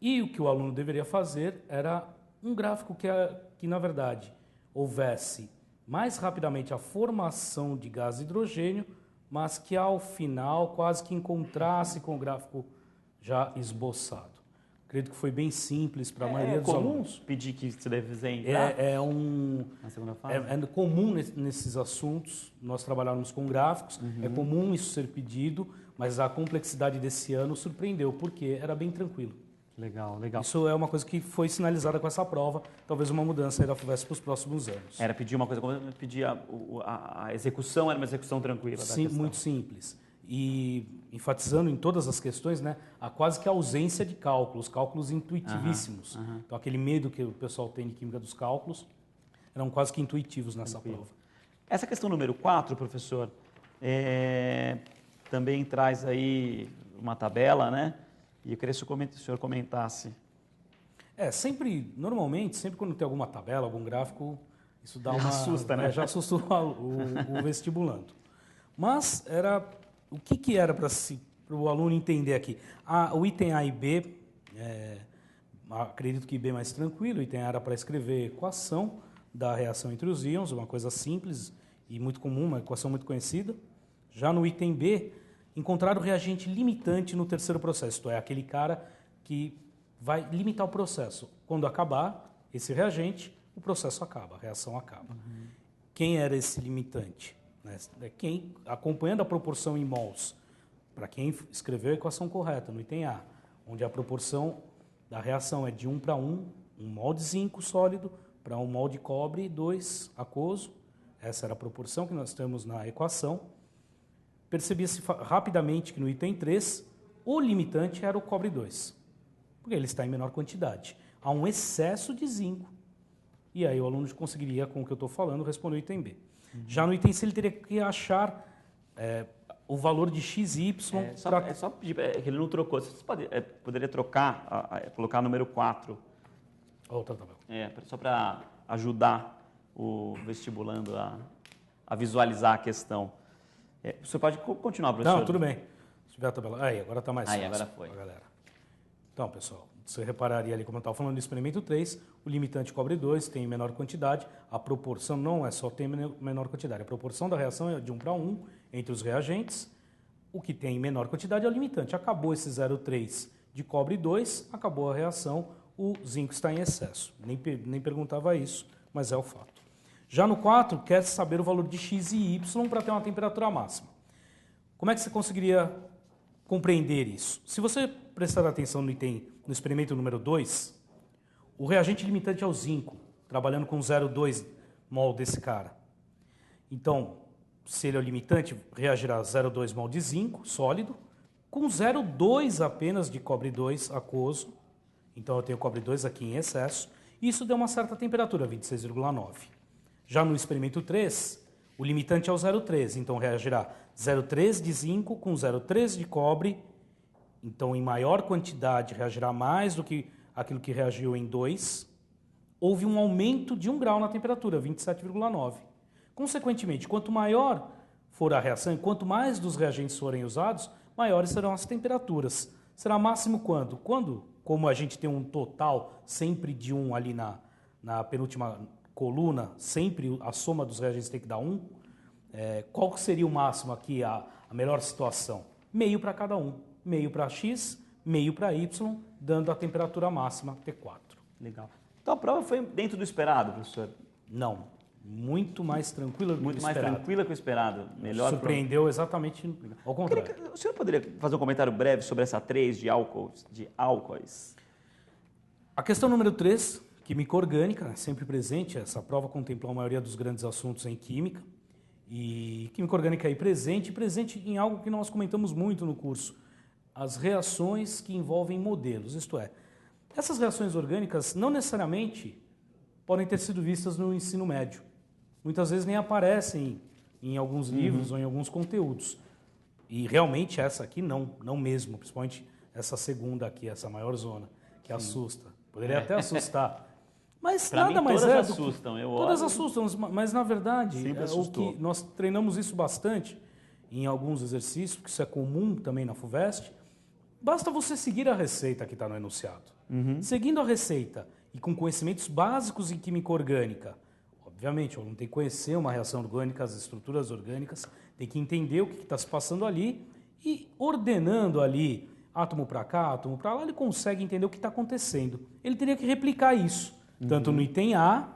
E o que o aluno deveria fazer era um gráfico que na verdade, houvesse mais rapidamente a formação de gás de hidrogênio, mas que ao final quase que encontrasse com o gráfico já esboçado. Acredito que foi bem simples para a maioria dos alunos. Pedir que se desenhe na segunda fase? É comum nesses assuntos nós trabalharmos com gráficos, é comum isso ser pedido, mas a complexidade desse ano surpreendeu, porque era bem tranquilo. Legal, legal. Isso é uma coisa que foi sinalizada com essa prova, talvez uma mudança aí da FUVEST para os próximos anos. Era pedir uma coisa, como pedir a execução, era uma execução tranquila. Sim, muito simples. E enfatizando em todas as questões, né, a quase que a ausência de cálculos intuitivíssimos. Então aquele medo que o pessoal tem de química dos cálculos, eram quase que intuitivos nessa prova. Essa questão número 4, professor, também traz aí uma tabela, né? E eu queria que o senhor comentasse. Normalmente, sempre quando tem alguma tabela, algum gráfico, isso dá já assusta, né? Já assusta o vestibulando. Mas o que era para o aluno entender aqui? O item A e B, acredito que B mais tranquilo, o item A era para escrever equação da reação entre os íons, uma coisa simples e muito comum, uma equação muito conhecida. Já no item B, encontrar o reagente limitante no terceiro processo, isto é, aquele cara que vai limitar o processo. Quando acabar esse reagente, o processo acaba, a reação acaba. Quem era esse limitante? Quem, acompanhando a proporção em mols, para quem escreveu a equação correta, no item A, onde a proporção da reação é de 1 para 1, 1 mol de zinco sólido para 1 mol de cobre, 2 aquoso. Essa era a proporção que nós temos na equação. Percebia-se rapidamente que no item 3, o limitante era o cobre 2, porque ele está em menor quantidade. Há um excesso de zinco. E aí o aluno conseguiria, com o que eu estou falando, responder o item B. Já no item C, ele teria que achar o valor de x e y. É só pedir, que ele não trocou. Você poderia trocar, colocar o número 4. Outra tabela. Só para ajudar o vestibulando a visualizar a questão. Você pode continuar, professor? Não, tudo bem. Se tiver a tabela. Aí, agora está mais fácil. Agora foi. Galera. Então, pessoal, você repararia ali, como eu estava falando do experimento 3, o limitante cobre 2 tem menor quantidade, a proporção não é só tem menor quantidade, a proporção da reação é de 1 para 1 entre os reagentes, o que tem menor quantidade é o limitante. Acabou esse 0,3 de cobre 2, acabou a reação, o zinco está em excesso. Nem perguntava isso, mas é o fato. Já no 4, quer saber o valor de x e y para ter uma temperatura máxima. Como é que você conseguiria compreender isso? Se você prestar atenção no experimento número 2, o reagente limitante é o zinco, trabalhando com 0,2 mol desse cara. Então, se ele é o limitante, reagirá 0,2 mol de zinco sólido, com 0,2 apenas de cobre 2 aquoso. Então, eu tenho cobre 2 aqui em excesso. E isso deu uma certa temperatura, 26,9. Já no experimento 3, o limitante é o 0,3. Então, reagirá 0,3 de zinco com 0,3 de cobre. Então, em maior quantidade, reagirá mais do que aquilo que reagiu em 2. Houve um aumento de 1 grau na temperatura, 27,9. Consequentemente, quanto maior for a reação, quanto mais dos reagentes forem usados, maiores serão as temperaturas. Será máximo quando? Como a gente tem um total sempre de 1 ali na penúltima coluna, sempre a soma dos reagentes tem que dar 1, qual seria o máximo aqui, a melhor situação? Meio para cada um. Meio para X, meio para Y, dando a temperatura máxima T4. Legal. Então a prova foi dentro do esperado, professor? Não. Muito mais tranquila do que o esperado. Muito mais tranquila que o esperado. Melhor. Surpreendeu exatamente ao contrário. O senhor poderia fazer um comentário breve sobre essa 3 de álcoois? A questão número 3, química orgânica, sempre presente. Essa prova contemplou a maioria dos grandes assuntos em química. E química orgânica aí presente em algo que nós comentamos muito no curso. As reações que envolvem modelos, isto é, essas reações orgânicas não necessariamente podem ter sido vistas no ensino médio. Muitas vezes nem aparecem em alguns livros ou em alguns conteúdos. E realmente essa aqui não mesmo, principalmente essa segunda aqui, essa maior zona, que assusta. Poderia até assustar. Mas pra nada mim, mais todas é. assustam. Todas assustam, mas na verdade, o que nós treinamos isso bastante em alguns exercícios, porque isso é comum também na FUVEST. Basta você seguir a receita que está no enunciado. Seguindo a receita e com conhecimentos básicos em química orgânica, obviamente, o aluno tem que conhecer uma reação orgânica, as estruturas orgânicas, tem que entender o que está se passando ali e ordenando ali, átomo para cá, átomo para lá, ele consegue entender o que está acontecendo. Ele teria que replicar isso, tanto no item A,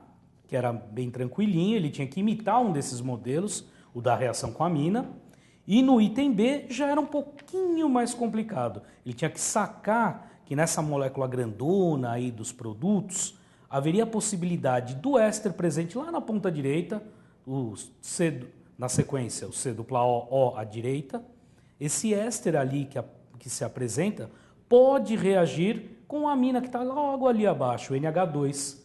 que era bem tranquilinho, ele tinha que imitar um desses modelos, o da reação com amina, e no item B já era um pouquinho mais complicado. Ele tinha que sacar que nessa molécula grandona aí dos produtos, haveria a possibilidade do éster presente lá na ponta direita, o C, na sequência, o C dupla O à direita. Esse éster ali que se apresenta pode reagir com a amina que está logo ali abaixo, o NH2.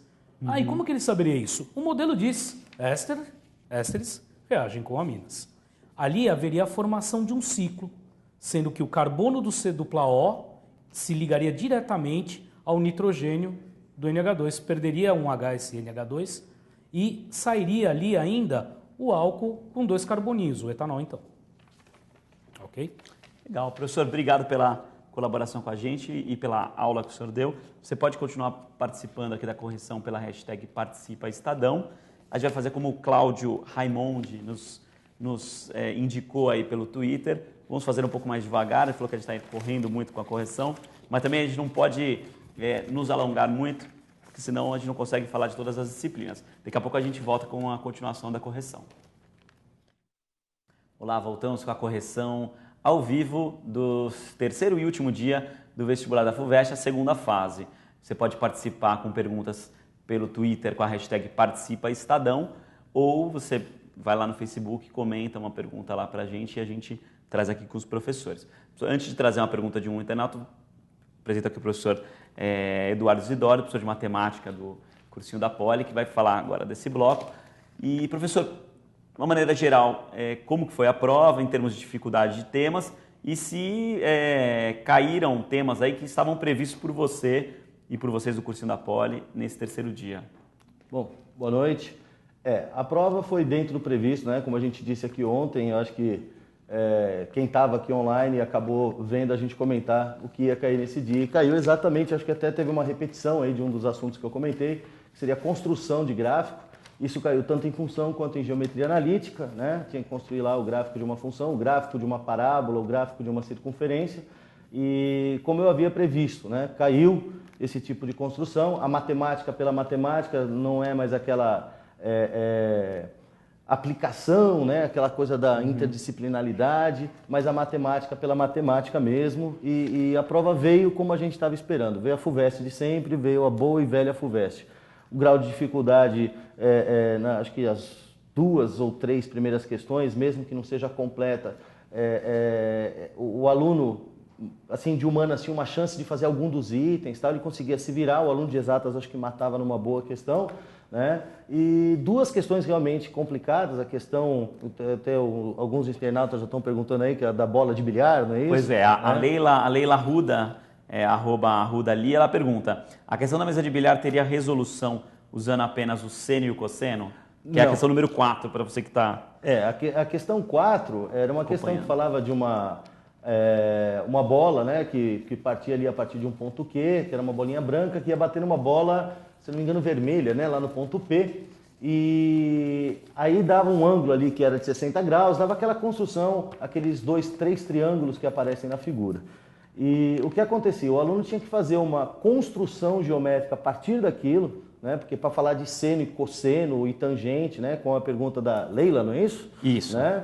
Aí como que ele saberia isso? O modelo diz, ésteres reagem com aminas. Ali haveria a formação de um ciclo, sendo que o carbono do C dupla O se ligaria diretamente ao nitrogênio do NH2, perderia um H esse NH2 e sairia ali ainda o álcool com 2 carboninhos, o etanol então. Ok? Legal. Professor, obrigado pela colaboração com a gente e pela aula que o senhor deu. Você pode continuar participando aqui da correção pela hashtag #ParticipaEstadão. A gente vai fazer como o Cláudio Raimondi nos indicou aí pelo Twitter. Vamos fazer um pouco mais devagar, ele falou que a gente está correndo muito com a correção, mas também a gente não pode nos alongar muito, porque senão a gente não consegue falar de todas as disciplinas. Daqui a pouco a gente volta com a continuação da correção. Olá, voltamos com a correção ao vivo do terceiro e último dia do vestibular da FUVEST, a segunda fase. Você pode participar com perguntas pelo Twitter com a hashtag #ParticipaEstadão, ou você vai lá no Facebook, comenta uma pergunta lá para a gente e a gente traz aqui com os professores. Antes de trazer uma pergunta de um internauta, apresento aqui o professor Eduardo Zidoro, professor de matemática do cursinho da Poli, que vai falar agora desse bloco. E, professor, de uma maneira geral, como que foi a prova em termos de dificuldade de temas e se caíram temas aí que estavam previstos por você e por vocês do cursinho da Poli nesse terceiro dia? Bom, boa noite. A prova foi dentro do previsto, né? Como a gente disse aqui ontem, eu acho que quem estava aqui online acabou vendo a gente comentar o que ia cair nesse dia. E caiu exatamente, acho que até teve uma repetição aí de um dos assuntos que eu comentei, que seria a construção de gráfico. Isso caiu tanto em função quanto em geometria analítica, né? Tinha que construir lá o gráfico de uma função, o gráfico de uma parábola, o gráfico de uma circunferência. E como eu havia previsto, né? Caiu esse tipo de construção. A matemática pela matemática não é mais aquela aplicação, né? Aquela coisa da interdisciplinaridade, mas a matemática pela matemática mesmo, e a prova veio como a gente estava esperando. Veio a FUVEST de sempre, veio a boa e velha FUVEST. O grau de dificuldade, acho que as 2 ou 3 primeiras questões, mesmo que não seja completa, o aluno assim, de humanas tinha uma chance de fazer algum dos itens, tal, ele conseguia se virar, o aluno de exatas acho que matava numa boa questão, né? E 2 questões realmente complicadas, a questão, até alguns internautas já estão perguntando aí, que é a da bola de bilhar, não é isso? Pois é, a Leila Ruda, @RudaLi, ela pergunta, a questão da mesa de bilhar teria resolução usando apenas o seno e o cosseno? Que é a questão número 4, para você que está... A questão 4 era uma questão que falava de uma bola, né, que partia ali a partir de um ponto Q, que era uma bolinha branca, que ia bater numa bola, se não me engano, vermelha, né, lá no ponto P, e aí dava um ângulo ali que era de 60 graus, dava aquela construção, aqueles 2, 3 triângulos que aparecem na figura. E o que acontecia? O aluno tinha que fazer uma construção geométrica a partir daquilo, né, porque para falar de seno e cosseno e tangente, né, com a pergunta da Leila, não é isso? Isso. Né?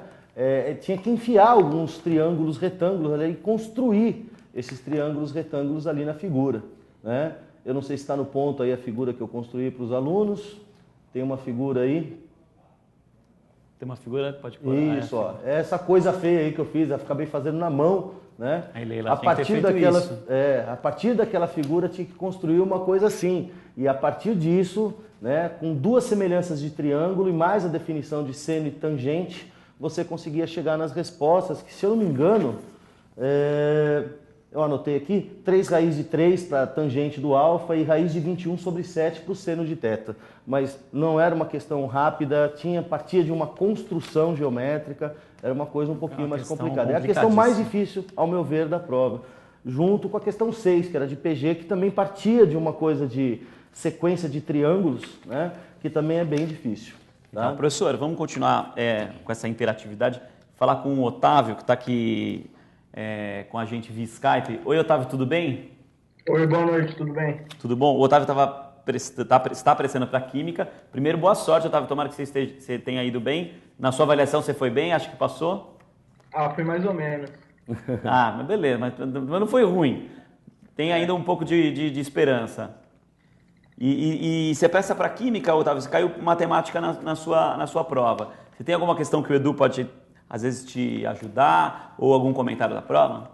Tinha que enfiar alguns triângulos retângulos ali e construir esses triângulos retângulos ali na figura, né? Eu não sei se está no ponto aí a figura que eu construí para os alunos. Tem uma figura aí. Tem uma figura? Pode pôr. Isso, ó. Essa coisa feia aí que eu fiz, eu acabei fazendo na mão, né? Aí, Leila, tinha que ter feito isso. A partir daquela figura tinha que construir uma coisa assim. E a partir disso, né, com 2 semelhanças de triângulo e mais a definição de seno e tangente, você conseguia chegar nas respostas, que se eu não me engano, eu anotei aqui, 3 raiz de 3 para tangente do alfa e raiz de 21/7 para o seno de θ. Mas não era uma questão rápida, partia de uma construção geométrica, era uma coisa um pouquinho mais complicada. É a questão mais difícil, ao meu ver, da prova. Junto com a questão 6, que era de PG, que também partia de uma coisa de sequência de triângulos, né, que também é bem difícil. Tá? Então, professor, vamos continuar com essa interatividade. Falar com o Otávio, que está aqui com a gente via Skype. Oi, Otávio, tudo bem? Oi, boa noite, tudo bem? Tudo bom? O Otávio está prestando para Química. Primeiro, boa sorte, Otávio. Tomara que você tenha ido bem. Na sua avaliação, você foi bem? Acho que passou? Foi mais ou menos. Mas beleza, mas não foi ruim. Tem ainda um pouco de esperança. E você presta para Química, Otávio, você caiu matemática na sua prova. Você tem alguma questão que o Edu pode, às vezes, te ajudar? Ou algum comentário da prova?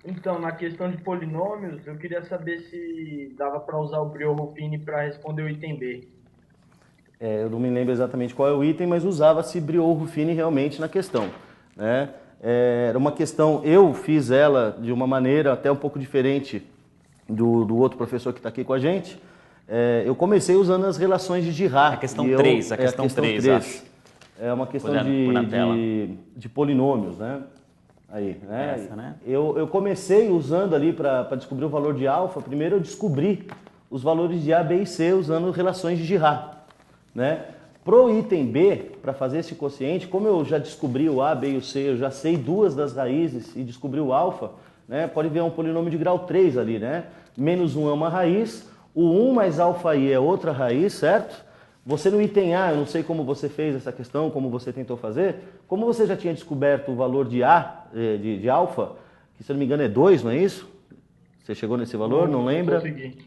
Então, na questão de polinômios, eu queria saber se dava para usar o Briot-Ruffini para responder o item B. Eu não me lembro exatamente qual é o item, mas usava-se Briot-Ruffini realmente na questão, né? Era uma questão, eu fiz ela de uma maneira até um pouco diferente do outro professor que está aqui com a gente. Eu comecei usando as relações de Girard. A questão 3, questão 3. É uma questão de polinômios, né? Aí, né? Essa, né? Eu comecei usando ali para descobrir o valor de alfa. Primeiro eu descobri os valores de A, B e C usando relações de Girard, né? Pro item B, para fazer esse quociente, como eu já descobri o A, B e o C, eu já sei 2 das raízes e descobri o alfa, né? Pode ver um polinômio de grau 3 ali, né? Menos 1 é uma raiz, o 1 mais alfa i é outra raiz, certo? Você no item A, eu não sei como você fez essa questão, como você tentou fazer, como você já tinha descoberto o valor de A, de alfa, que se eu não me engano é 2, não é isso? Você chegou nesse valor, não lembra? Consegui.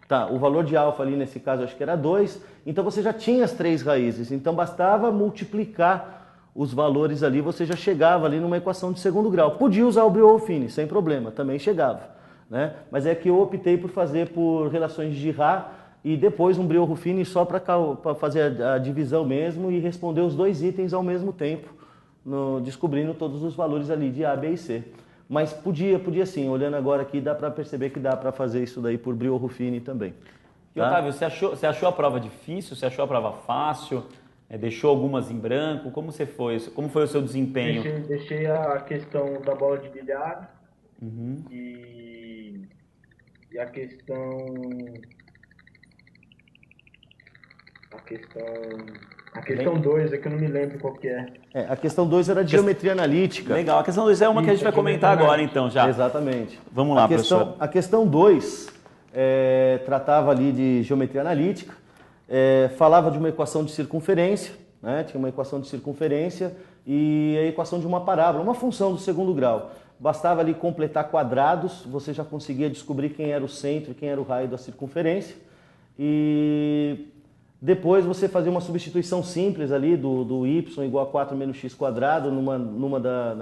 Tá, o valor de alfa ali nesse caso acho que era 2, então você já tinha as 3 raízes, então bastava multiplicar os valores ali, você já chegava ali numa equação de segundo grau. Podia usar o Briot-Ruffini, sem problema, também chegava, né? Mas é que eu optei por fazer por relações de Girard e depois um Briot-Ruffini só para fazer a divisão mesmo e responder os 2 itens ao mesmo tempo, descobrindo todos os valores ali de A, B e C. Mas podia sim, olhando agora aqui, dá para perceber que dá para fazer isso daí por Briot-Ruffini também. E Otávio, você achou a prova difícil? Você achou a prova fácil? Deixou algumas em branco? Como foi o seu desempenho? Deixei a questão da bola de bilhar e a questão... A questão 2 é que eu não me lembro qual que é. A questão 2 era de geometria analítica. Legal, a questão 2 é uma que a gente vai comentar agora então já. Exatamente. Vamos lá, professor. A questão 2 tratava ali de geometria analítica, falava de uma equação de circunferência, né? Tinha uma equação de circunferência e a equação de uma parábola, uma função do segundo grau. Bastava ali completar quadrados, você já conseguia descobrir quem era o centro e quem era o raio da circunferência. E depois você fazia uma substituição simples ali do y igual a 4 menos x quadrado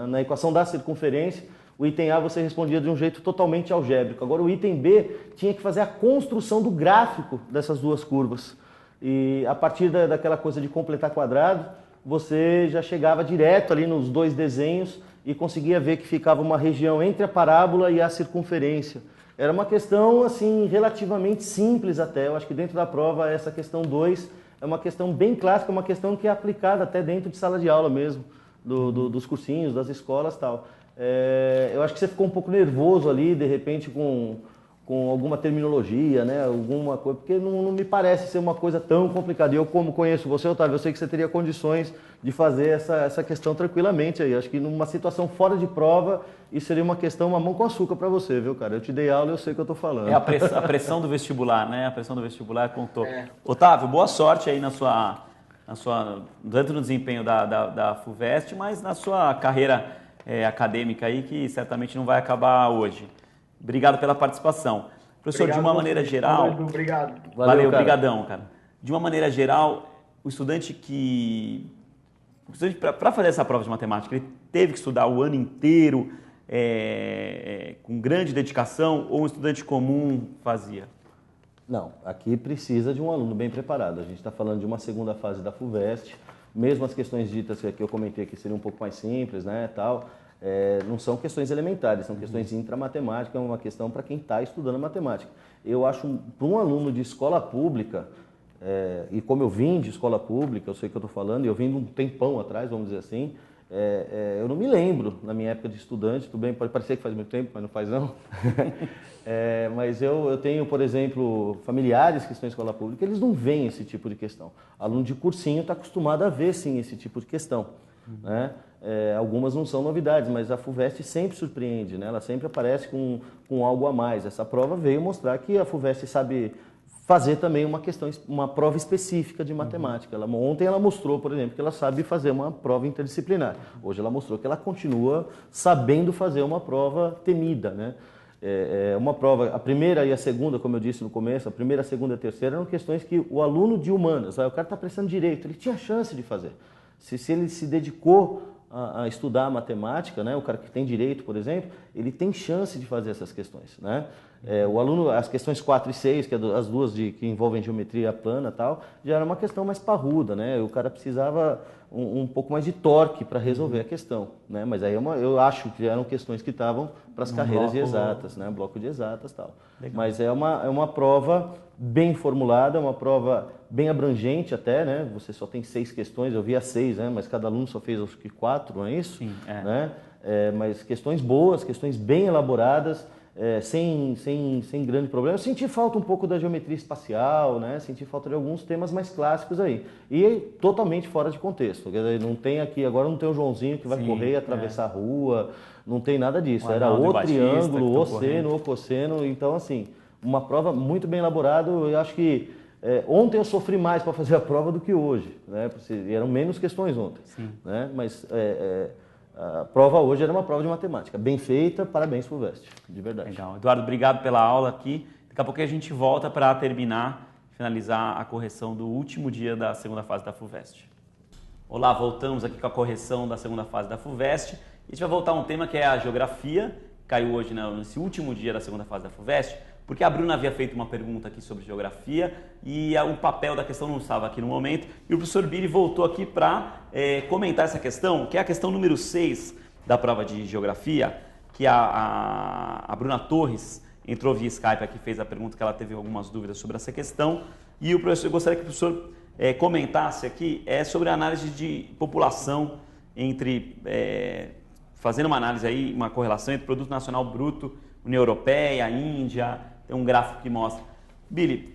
na equação da circunferência. O item A você respondia de um jeito totalmente algébrico. Agora o item B tinha que fazer a construção do gráfico dessas duas curvas. E a partir daquela coisa de completar quadrado, você já chegava direto ali nos dois desenhos e conseguia ver que ficava uma região entre a parábola e a circunferência. Era uma questão assim relativamente simples até. Eu acho que dentro da prova essa questão 2 é uma questão bem clássica, uma questão que é aplicada até dentro de sala de aula mesmo, dos cursinhos, das escolas e tal. Eu acho que você ficou um pouco nervoso ali, de repente, com alguma terminologia, né? Alguma coisa, porque não me parece ser uma coisa tão complicada. E eu, como conheço você, Otávio, eu sei que você teria condições de fazer essa questão tranquilamente aí. Acho que numa situação fora de prova, isso seria uma questão mamão com açúcar para você, viu, cara? Eu te dei aula e eu sei o que eu tô falando. É a pressão do vestibular, né? A pressão do vestibular contou. Otávio, boa sorte aí tanto no desempenho da FUVEST, mas na sua carreira acadêmica aí, que certamente não vai acabar hoje. Obrigado pela participação. Professor, obrigado, de uma maneira geral... Obrigado. Valeu, obrigadão, cara. De uma maneira geral, o estudante para fazer essa prova de matemática, ele teve que estudar o ano inteiro com grande dedicação, ou um estudante comum fazia? Não, aqui precisa de um aluno bem preparado. A gente está falando de uma segunda fase da FUVEST, mesmo as questões ditas que eu comentei que seriam um pouco mais simples, né, tal, não são questões elementares, são questões intramatemáticas, é uma questão para quem está estudando matemática. Eu acho, para um aluno de escola pública, e como eu vim de escola pública, eu sei o que eu estou falando, e eu vim de um tempão atrás, vamos dizer assim, eu não me lembro, na minha época de estudante, tudo bem, pode parecer que faz muito tempo, mas não faz não. Mas eu tenho, por exemplo, familiares que estão em escola pública, eles não veem esse tipo de questão. Aluno de cursinho está acostumado a ver, sim, esse tipo de questão. Né? Algumas não são novidades, mas a FUVEST sempre surpreende, né? Ela sempre aparece com algo a mais. Essa prova veio mostrar que a FUVEST sabe fazer também uma prova específica de matemática. Ontem ela mostrou, por exemplo, que ela sabe fazer uma prova interdisciplinar. Hoje ela mostrou que ela continua sabendo fazer uma prova temida, né? Uma prova, a primeira e a segunda, como eu disse no começo, a primeira, a segunda e a terceira eram questões que o aluno de humanas, o cara está prestando direito, ele tinha chance de fazer. Se ele se dedicou a estudar matemática, né, o cara que tem direito, por exemplo, ele tem chance de fazer essas questões, né? O aluno, as questões 4 e 6, que as duas que envolvem geometria plana e tal, já era uma questão mais parruda, né? O cara precisava um pouco mais de torque para resolver a questão, né? Mas aí eu acho que eram questões que estavam para as carreiras de exatas, né? Bloco de exatas e tal. Legal. Mas é uma prova bem formulada, uma prova bem abrangente até, né? Você só tem 6 questões, eu vi as 6, né? Mas cada aluno só fez acho que 4, não é isso? Sim, né? Mas questões boas, questões bem elaboradas, sem grande problema. Eu senti falta um pouco da geometria espacial, né? Senti falta de alguns temas mais clássicos aí. E totalmente fora de contexto. Quer dizer, não tem aqui, agora não tem o Joãozinho que vai correr e atravessar a rua, não tem nada disso. Era o triângulo, o seno, o cosseno. Então, assim, uma prova muito bem elaborada. Eu acho que ontem eu sofri mais para fazer a prova do que hoje, né? Eram menos questões ontem, né? Mas a prova hoje era uma prova de matemática, bem feita, parabéns pro FUVEST, de verdade. Legal. Eduardo, obrigado pela aula aqui. Daqui a pouco a gente volta para finalizar a correção do último dia da segunda fase da FUVEST. Olá, voltamos aqui com a correção da segunda fase da FUVEST. A gente vai voltar a um tema que é a geografia, caiu hoje nesse último dia da segunda fase da FUVEST, porque a Bruna havia feito uma pergunta aqui sobre geografia e o papel da questão não estava aqui no momento. E o professor Billy voltou aqui para comentar essa questão, que é a questão número 6 da prova de geografia, que a Bruna Torres entrou via Skype aqui, fez a pergunta, que ela teve algumas dúvidas sobre essa questão. E eu gostaria que o professor comentasse aqui sobre a análise de população fazendo uma análise aí, uma correlação entre Produto Nacional Bruto, União Europeia, Índia. Tem um gráfico que mostra. Billy,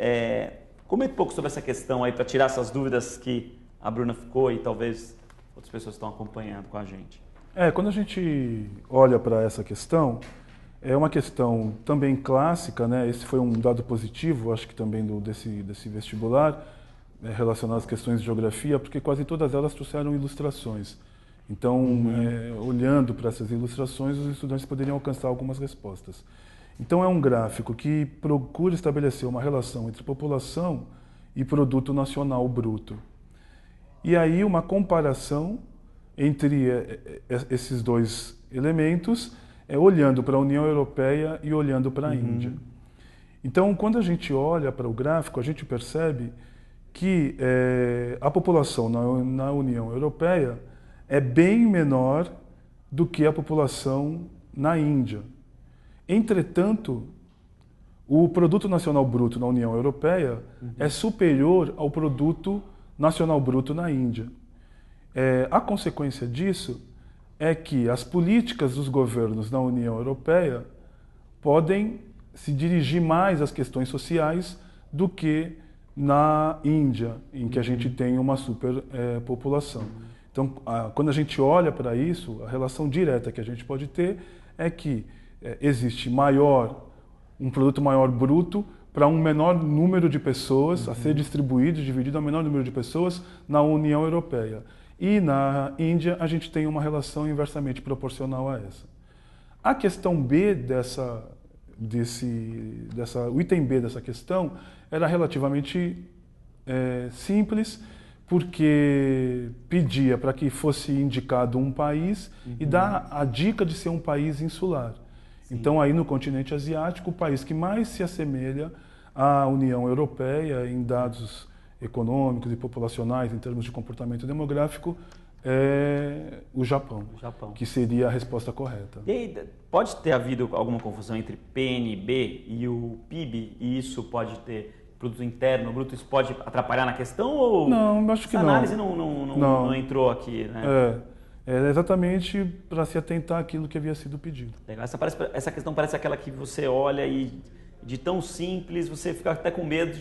comenta um pouco sobre essa questão aí, para tirar essas dúvidas que a Bruna ficou e talvez outras pessoas estão acompanhando com a gente. Quando a gente olha para essa questão, é uma questão também clássica, né? Esse foi um dado positivo, acho que também desse vestibular, relacionadas às questões de geografia, porque quase todas elas trouxeram ilustrações. Então, olhando para essas ilustrações, os estudantes poderiam alcançar algumas respostas. Então, é um gráfico que procura estabelecer uma relação entre população e produto nacional bruto. E aí, uma comparação entre esses dois elementos, olhando para a União Europeia e olhando para a Índia. Então, quando a gente olha para o gráfico, a gente percebe que a população na União Europeia é bem menor do que a população na Índia. Entretanto, o Produto Nacional Bruto na União Europeia é superior ao Produto Nacional Bruto na Índia. A consequência disso é que as políticas dos governos na União Europeia podem se dirigir mais às questões sociais do que na Índia, em que a gente tem uma superpopulação. Então, quando a gente olha para isso, a relação direta que a gente pode ter é que existe um produto maior bruto para um menor número de pessoas, a ser distribuído, dividido a menor número de pessoas na União Europeia. E na Índia a gente tem uma relação inversamente proporcional a essa. A questão B o item B dessa questão era relativamente simples, porque pedia para que fosse indicado um país e dá a dica de ser um país insular. Sim. Então, aí no continente asiático, o país que mais se assemelha à União Europeia em dados econômicos e populacionais, em termos de comportamento demográfico, é o Japão, que seria a resposta correta. E aí, pode ter havido alguma confusão entre PNB e o PIB, e isso pode ter produto interno, bruto, isso pode atrapalhar na questão? Ou não, acho que não. Essa análise não entrou aqui, né? É exatamente para se atentar àquilo que havia sido pedido. Legal. Essa questão parece aquela que você olha e de tão simples, você fica até com medo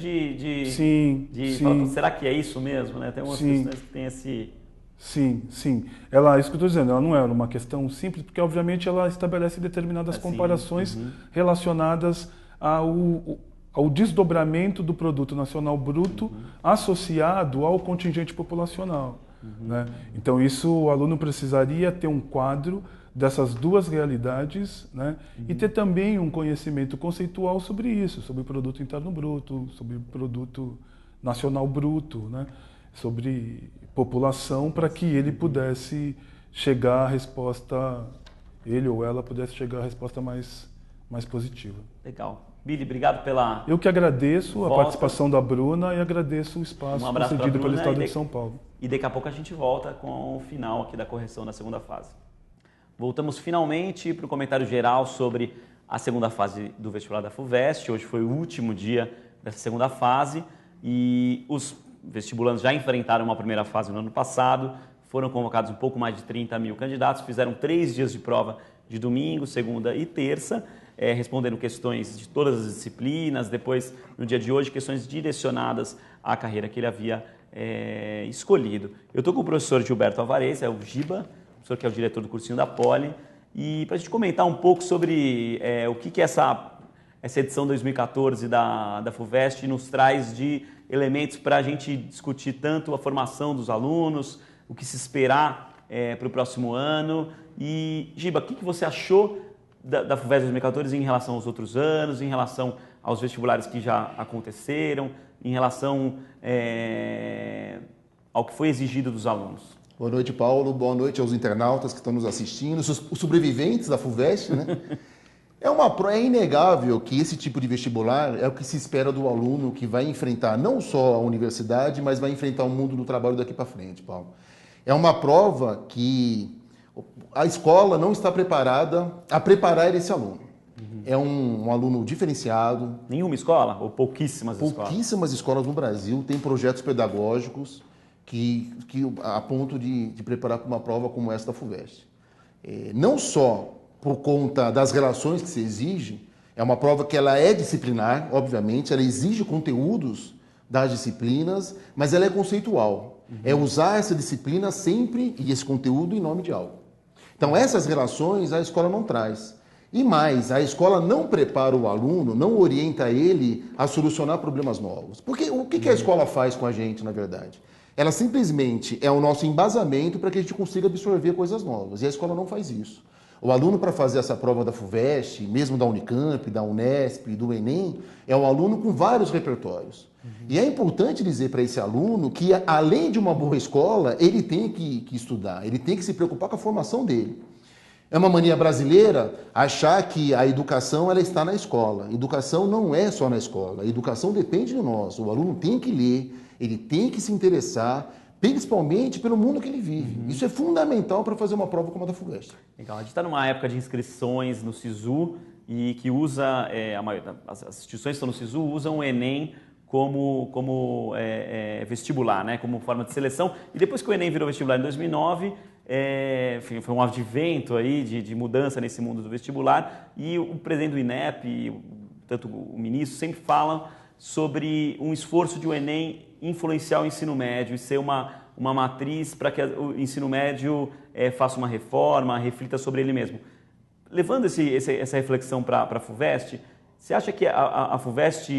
Sim. falar, será que é isso mesmo? Né? Tem umas questões que tem esse... Sim. Isso que eu estou dizendo, ela não era uma questão simples, porque obviamente ela estabelece determinadas comparações relacionadas ao desdobramento do produto nacional bruto associado ao contingente populacional. Né? Então o aluno precisaria ter um quadro dessas duas realidades, né? E ter também um conhecimento conceitual sobre isso, sobre o produto interno bruto, sobre o produto nacional bruto, né? Sobre população, para que ele pudesse chegar à resposta, ele ou ela pudesse chegar à resposta mais positiva. Legal. Billy, obrigado pela... Eu que agradeço a participação da Bruna e agradeço o espaço concedido pelo Estado de São Paulo. E daqui a pouco a gente volta com o final aqui da correção da segunda fase. Voltamos finalmente para o comentário geral sobre a segunda fase do vestibular da FUVEST. Hoje foi o último dia dessa segunda fase e os vestibulandos já enfrentaram uma primeira fase no ano passado. Foram convocados um pouco mais de 30 mil candidatos, fizeram 3 dias de prova de domingo, segunda e terça, respondendo questões de todas as disciplinas. Depois, no dia de hoje, questões direcionadas à carreira que ele havia escolhido. Eu estou com o professor Gilberto Alvarez, o Giba, professor que é o diretor do cursinho da Poli, e para a gente comentar um pouco sobre o que essa edição 2014 da FUVEST nos traz de elementos para a gente discutir tanto a formação dos alunos, o que se esperar para o próximo ano. E, Giba, o que você achou da FUVEST 2014 em relação aos outros anos, em relação aos vestibulares que já aconteceram, em relação ao que foi exigido dos alunos? Boa noite, Paulo. Boa noite aos internautas que estão nos assistindo, os sobreviventes da FUVEST, né? É inegável que esse tipo de vestibular é o que se espera do aluno que vai enfrentar não só a universidade, mas vai enfrentar o mundo do trabalho daqui para frente, Paulo. É uma prova que a escola não está preparada a preparar esse aluno. É um aluno diferenciado. Nenhuma escola? Ou pouquíssimas escolas? Pouquíssimas escolas no Brasil têm projetos pedagógicos que a ponto de preparar para uma prova como essa da FUVEST. Não só por conta das relações que se exige, é uma prova que ela é disciplinar, obviamente, ela exige conteúdos das disciplinas, mas ela é conceitual. É usar essa disciplina sempre e esse conteúdo em nome de algo. Então, essas relações a escola não traz. E mais, a escola não prepara o aluno, não orienta ele a solucionar problemas novos. Porque o que a escola faz com a gente, na verdade? Ela simplesmente é o nosso embasamento para que a gente consiga absorver coisas novas. E a escola não faz isso. O aluno, para fazer essa prova da FUVEST, mesmo da Unicamp, da Unesp, do Enem, é um aluno com vários repertórios. E é importante dizer para esse aluno que, além de uma boa escola, ele tem que estudar, ele tem que se preocupar com a formação dele. É uma mania brasileira achar que a educação ela está na escola. Educação não é só na escola. A educação depende de nós. O aluno tem que ler, ele tem que se interessar, principalmente pelo mundo que ele vive. Isso é fundamental para fazer uma prova como a da FUVEST. Legal. A gente está numa época de inscrições no SISU e que usa, as instituições que estão no SISU usam o Enem como vestibular, né? Como forma de seleção. E depois que o Enem virou vestibular em 2009, enfim, foi um advento aí de mudança nesse mundo do vestibular. E o presidente do INEP, tanto o ministro, sempre falam sobre um esforço de o Enem influenciar o ensino médio e ser uma matriz para que o ensino médio faça uma reforma, reflita sobre ele mesmo. Levando essa reflexão para a FUVEST, você acha que a FUVEST,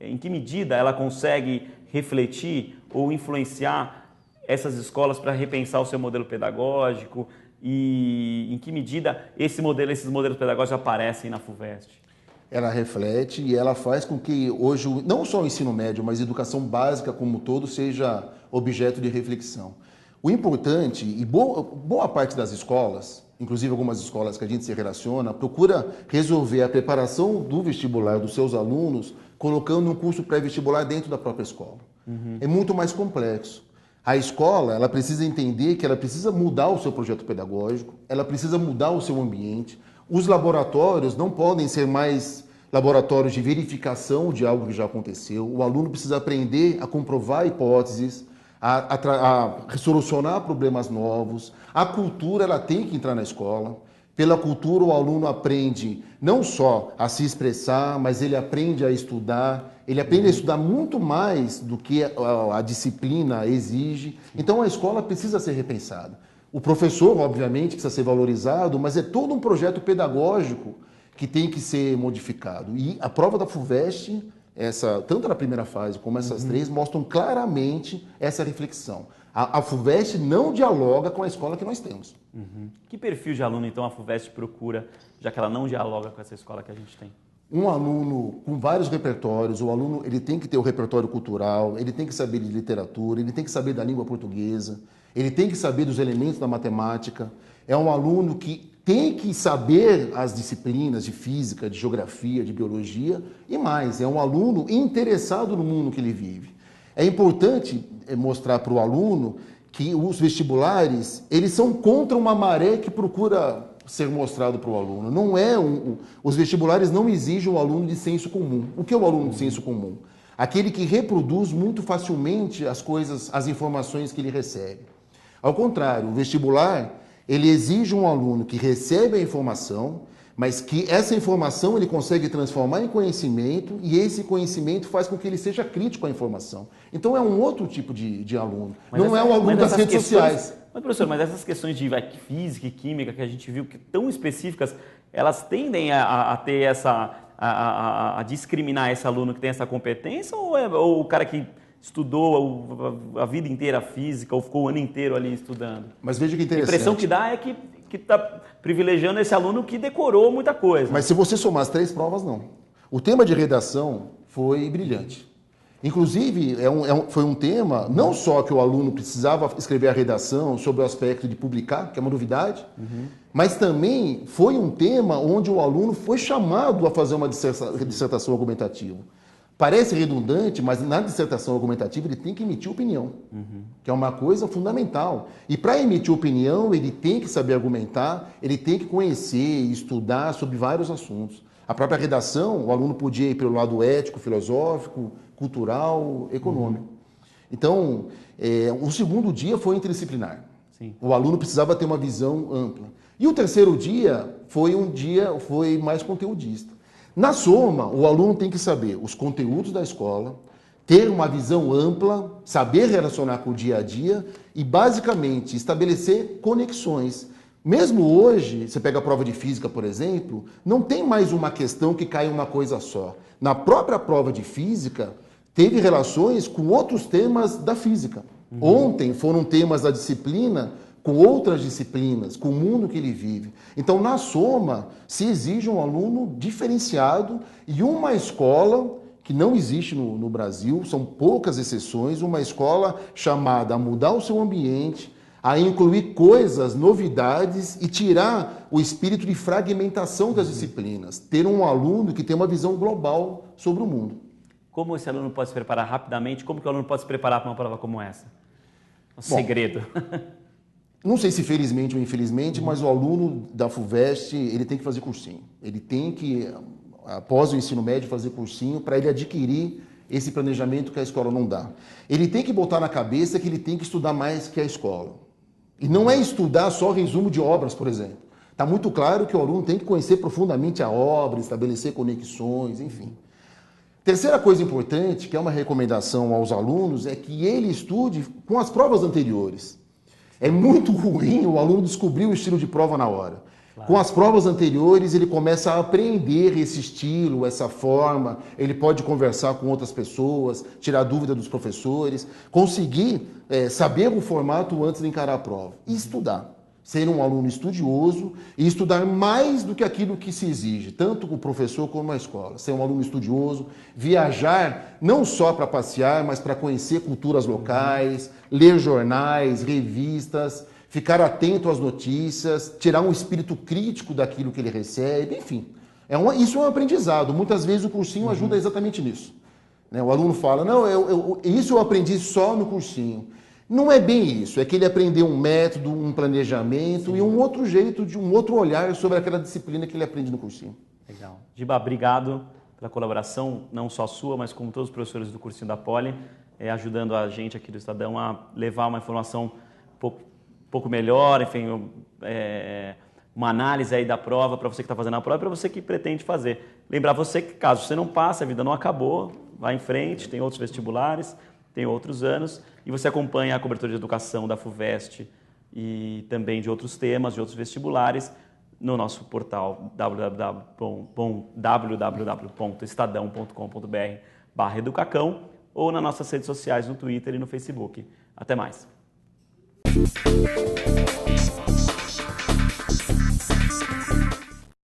em que medida ela consegue refletir ou influenciar essas escolas para repensar o seu modelo pedagógico e em que medida esses modelos pedagógicos aparecem na FUVEST? Ela reflete e ela faz com que hoje, não só o ensino médio, mas a educação básica como um todo seja objeto de reflexão. O importante, e boa parte das escolas, inclusive algumas escolas que a gente se relaciona, procura resolver a preparação do vestibular dos seus alunos colocando um curso pré-vestibular dentro da própria escola. É muito mais complexo. A escola, ela precisa entender que ela precisa mudar o seu projeto pedagógico, ela precisa mudar o seu ambiente. Os laboratórios não podem ser mais laboratórios de verificação de algo que já aconteceu. O aluno precisa aprender a comprovar hipóteses, a solucionar problemas novos. A cultura ela tem que entrar na escola. Pela cultura, o aluno aprende não só a se expressar, mas ele aprende a estudar. Ele aprende a estudar muito mais do que a disciplina exige. Então, a escola precisa ser repensada. O professor, obviamente, precisa ser valorizado, mas é todo um projeto pedagógico que tem que ser modificado. E a prova da FUVEST, tanto na primeira fase como essas três, mostram claramente essa reflexão. A FUVEST não dialoga com a escola que nós temos. Que perfil de aluno, então, a FUVEST procura, já que ela não dialoga com essa escola que a gente tem? Um aluno com vários repertórios, o aluno ele tem que ter o repertório cultural, ele tem que saber de literatura, ele tem que saber da língua portuguesa, ele tem que saber dos elementos da matemática. É um aluno que tem que saber as disciplinas de física, de geografia, de biologia e mais. É um aluno interessado no mundo que ele vive. É importante mostrar para o aluno que os vestibulares eles são contra uma maré que procura ser mostrado para o aluno. Não é os vestibulares não exigem o aluno de senso comum. O que é o aluno de senso comum? Aquele que reproduz muito facilmente as coisas, as informações que ele recebe. Ao contrário, o vestibular ele exige um aluno que recebe a informação, mas que essa informação ele consegue transformar em conhecimento e esse conhecimento faz com que ele seja crítico à informação. Então é um outro tipo de aluno. Não é um aluno das redes sociais. Mas, professor, mas essas questões de física e química que a gente viu que tão específicas, elas tendem a ter a discriminar esse aluno que tem essa competência ou o cara que estudou a vida inteira física ou ficou o ano inteiro ali estudando? Mas veja que interessante. A impressão que dá é que está privilegiando esse aluno que decorou muita coisa. Mas se você somar as 3 provas, não. O tema de redação foi brilhante. Inclusive, foi um tema, não só que o aluno precisava escrever a redação sobre o aspecto de publicar, que é uma novidade, mas também foi um tema onde o aluno foi chamado a fazer uma dissertação argumentativa. Parece redundante, mas na dissertação argumentativa ele tem que emitir opinião, que é uma coisa fundamental. E para emitir opinião, ele tem que saber argumentar, ele tem que conhecer e estudar sobre vários assuntos. A própria redação, o aluno podia ir pelo lado ético, filosófico, cultural, econômico. Então, o segundo dia foi interdisciplinar. Sim. O aluno precisava ter uma visão ampla. E o terceiro dia foi mais conteudista. Na soma, o aluno tem que saber os conteúdos da escola, ter uma visão ampla, saber relacionar com o dia a dia e, basicamente, estabelecer conexões. Mesmo hoje, você pega a prova de física, por exemplo, não tem mais uma questão que cai em uma coisa só. Na própria prova de física, teve relações com outros temas da física. Ontem foram temas da disciplina com outras disciplinas, com o mundo que ele vive. Então, na soma, se exige um aluno diferenciado e uma escola que não existe no Brasil, são poucas exceções, uma escola chamada a mudar o seu ambiente, a incluir coisas, novidades e tirar o espírito de fragmentação das disciplinas. Ter um aluno que tem uma visão global sobre o mundo. Como esse aluno pode se preparar rapidamente? Como que o aluno pode se preparar para uma prova como essa? Segredo. Não sei se felizmente ou infelizmente, mas o aluno da FUVEST, ele tem que fazer cursinho. Ele tem que, após o ensino médio, fazer cursinho para ele adquirir esse planejamento que a escola não dá. Ele tem que botar na cabeça que ele tem que estudar mais que a escola. E não é estudar só resumo de obras, por exemplo. Está muito claro que o aluno tem que conhecer profundamente a obra, estabelecer conexões, enfim. Terceira coisa importante, que é uma recomendação aos alunos, é que ele estude com as provas anteriores. É muito ruim o aluno descobrir o estilo de prova na hora. Claro. Com as provas anteriores, ele começa a aprender esse estilo, essa forma, ele pode conversar com outras pessoas, tirar dúvida dos professores, conseguir saber o formato antes de encarar a prova. E estudar. Ser um aluno estudioso e estudar mais do que aquilo que se exige, tanto com o professor como a escola. Ser um aluno estudioso, viajar não só para passear, mas para conhecer culturas locais, ler jornais, revistas, ficar atento às notícias, tirar um espírito crítico daquilo que ele recebe, enfim. Isso é um aprendizado. Muitas vezes o cursinho ajuda exatamente nisso. O aluno fala, não, isso eu aprendi só no cursinho. Não é bem isso, é que ele aprendeu um método, um planejamento e um outro jeito, um outro olhar sobre aquela disciplina que ele aprende no cursinho. Legal. Giba, obrigado pela colaboração, não só sua, mas como todos os professores do cursinho da Poli, ajudando a gente aqui do Estadão a levar uma informação um pouco melhor, enfim, uma análise aí da prova para você que está fazendo a prova e para você que pretende fazer. Lembrar você que caso você não passe, a vida não acabou, vai em frente, tem outros vestibulares, tem outros anos, e você acompanha a cobertura de educação da FUVEST e também de outros temas, de outros vestibulares, no nosso portal www.estadão.com.br/educacão ou nas nossas redes sociais, no Twitter e no Facebook. Até mais!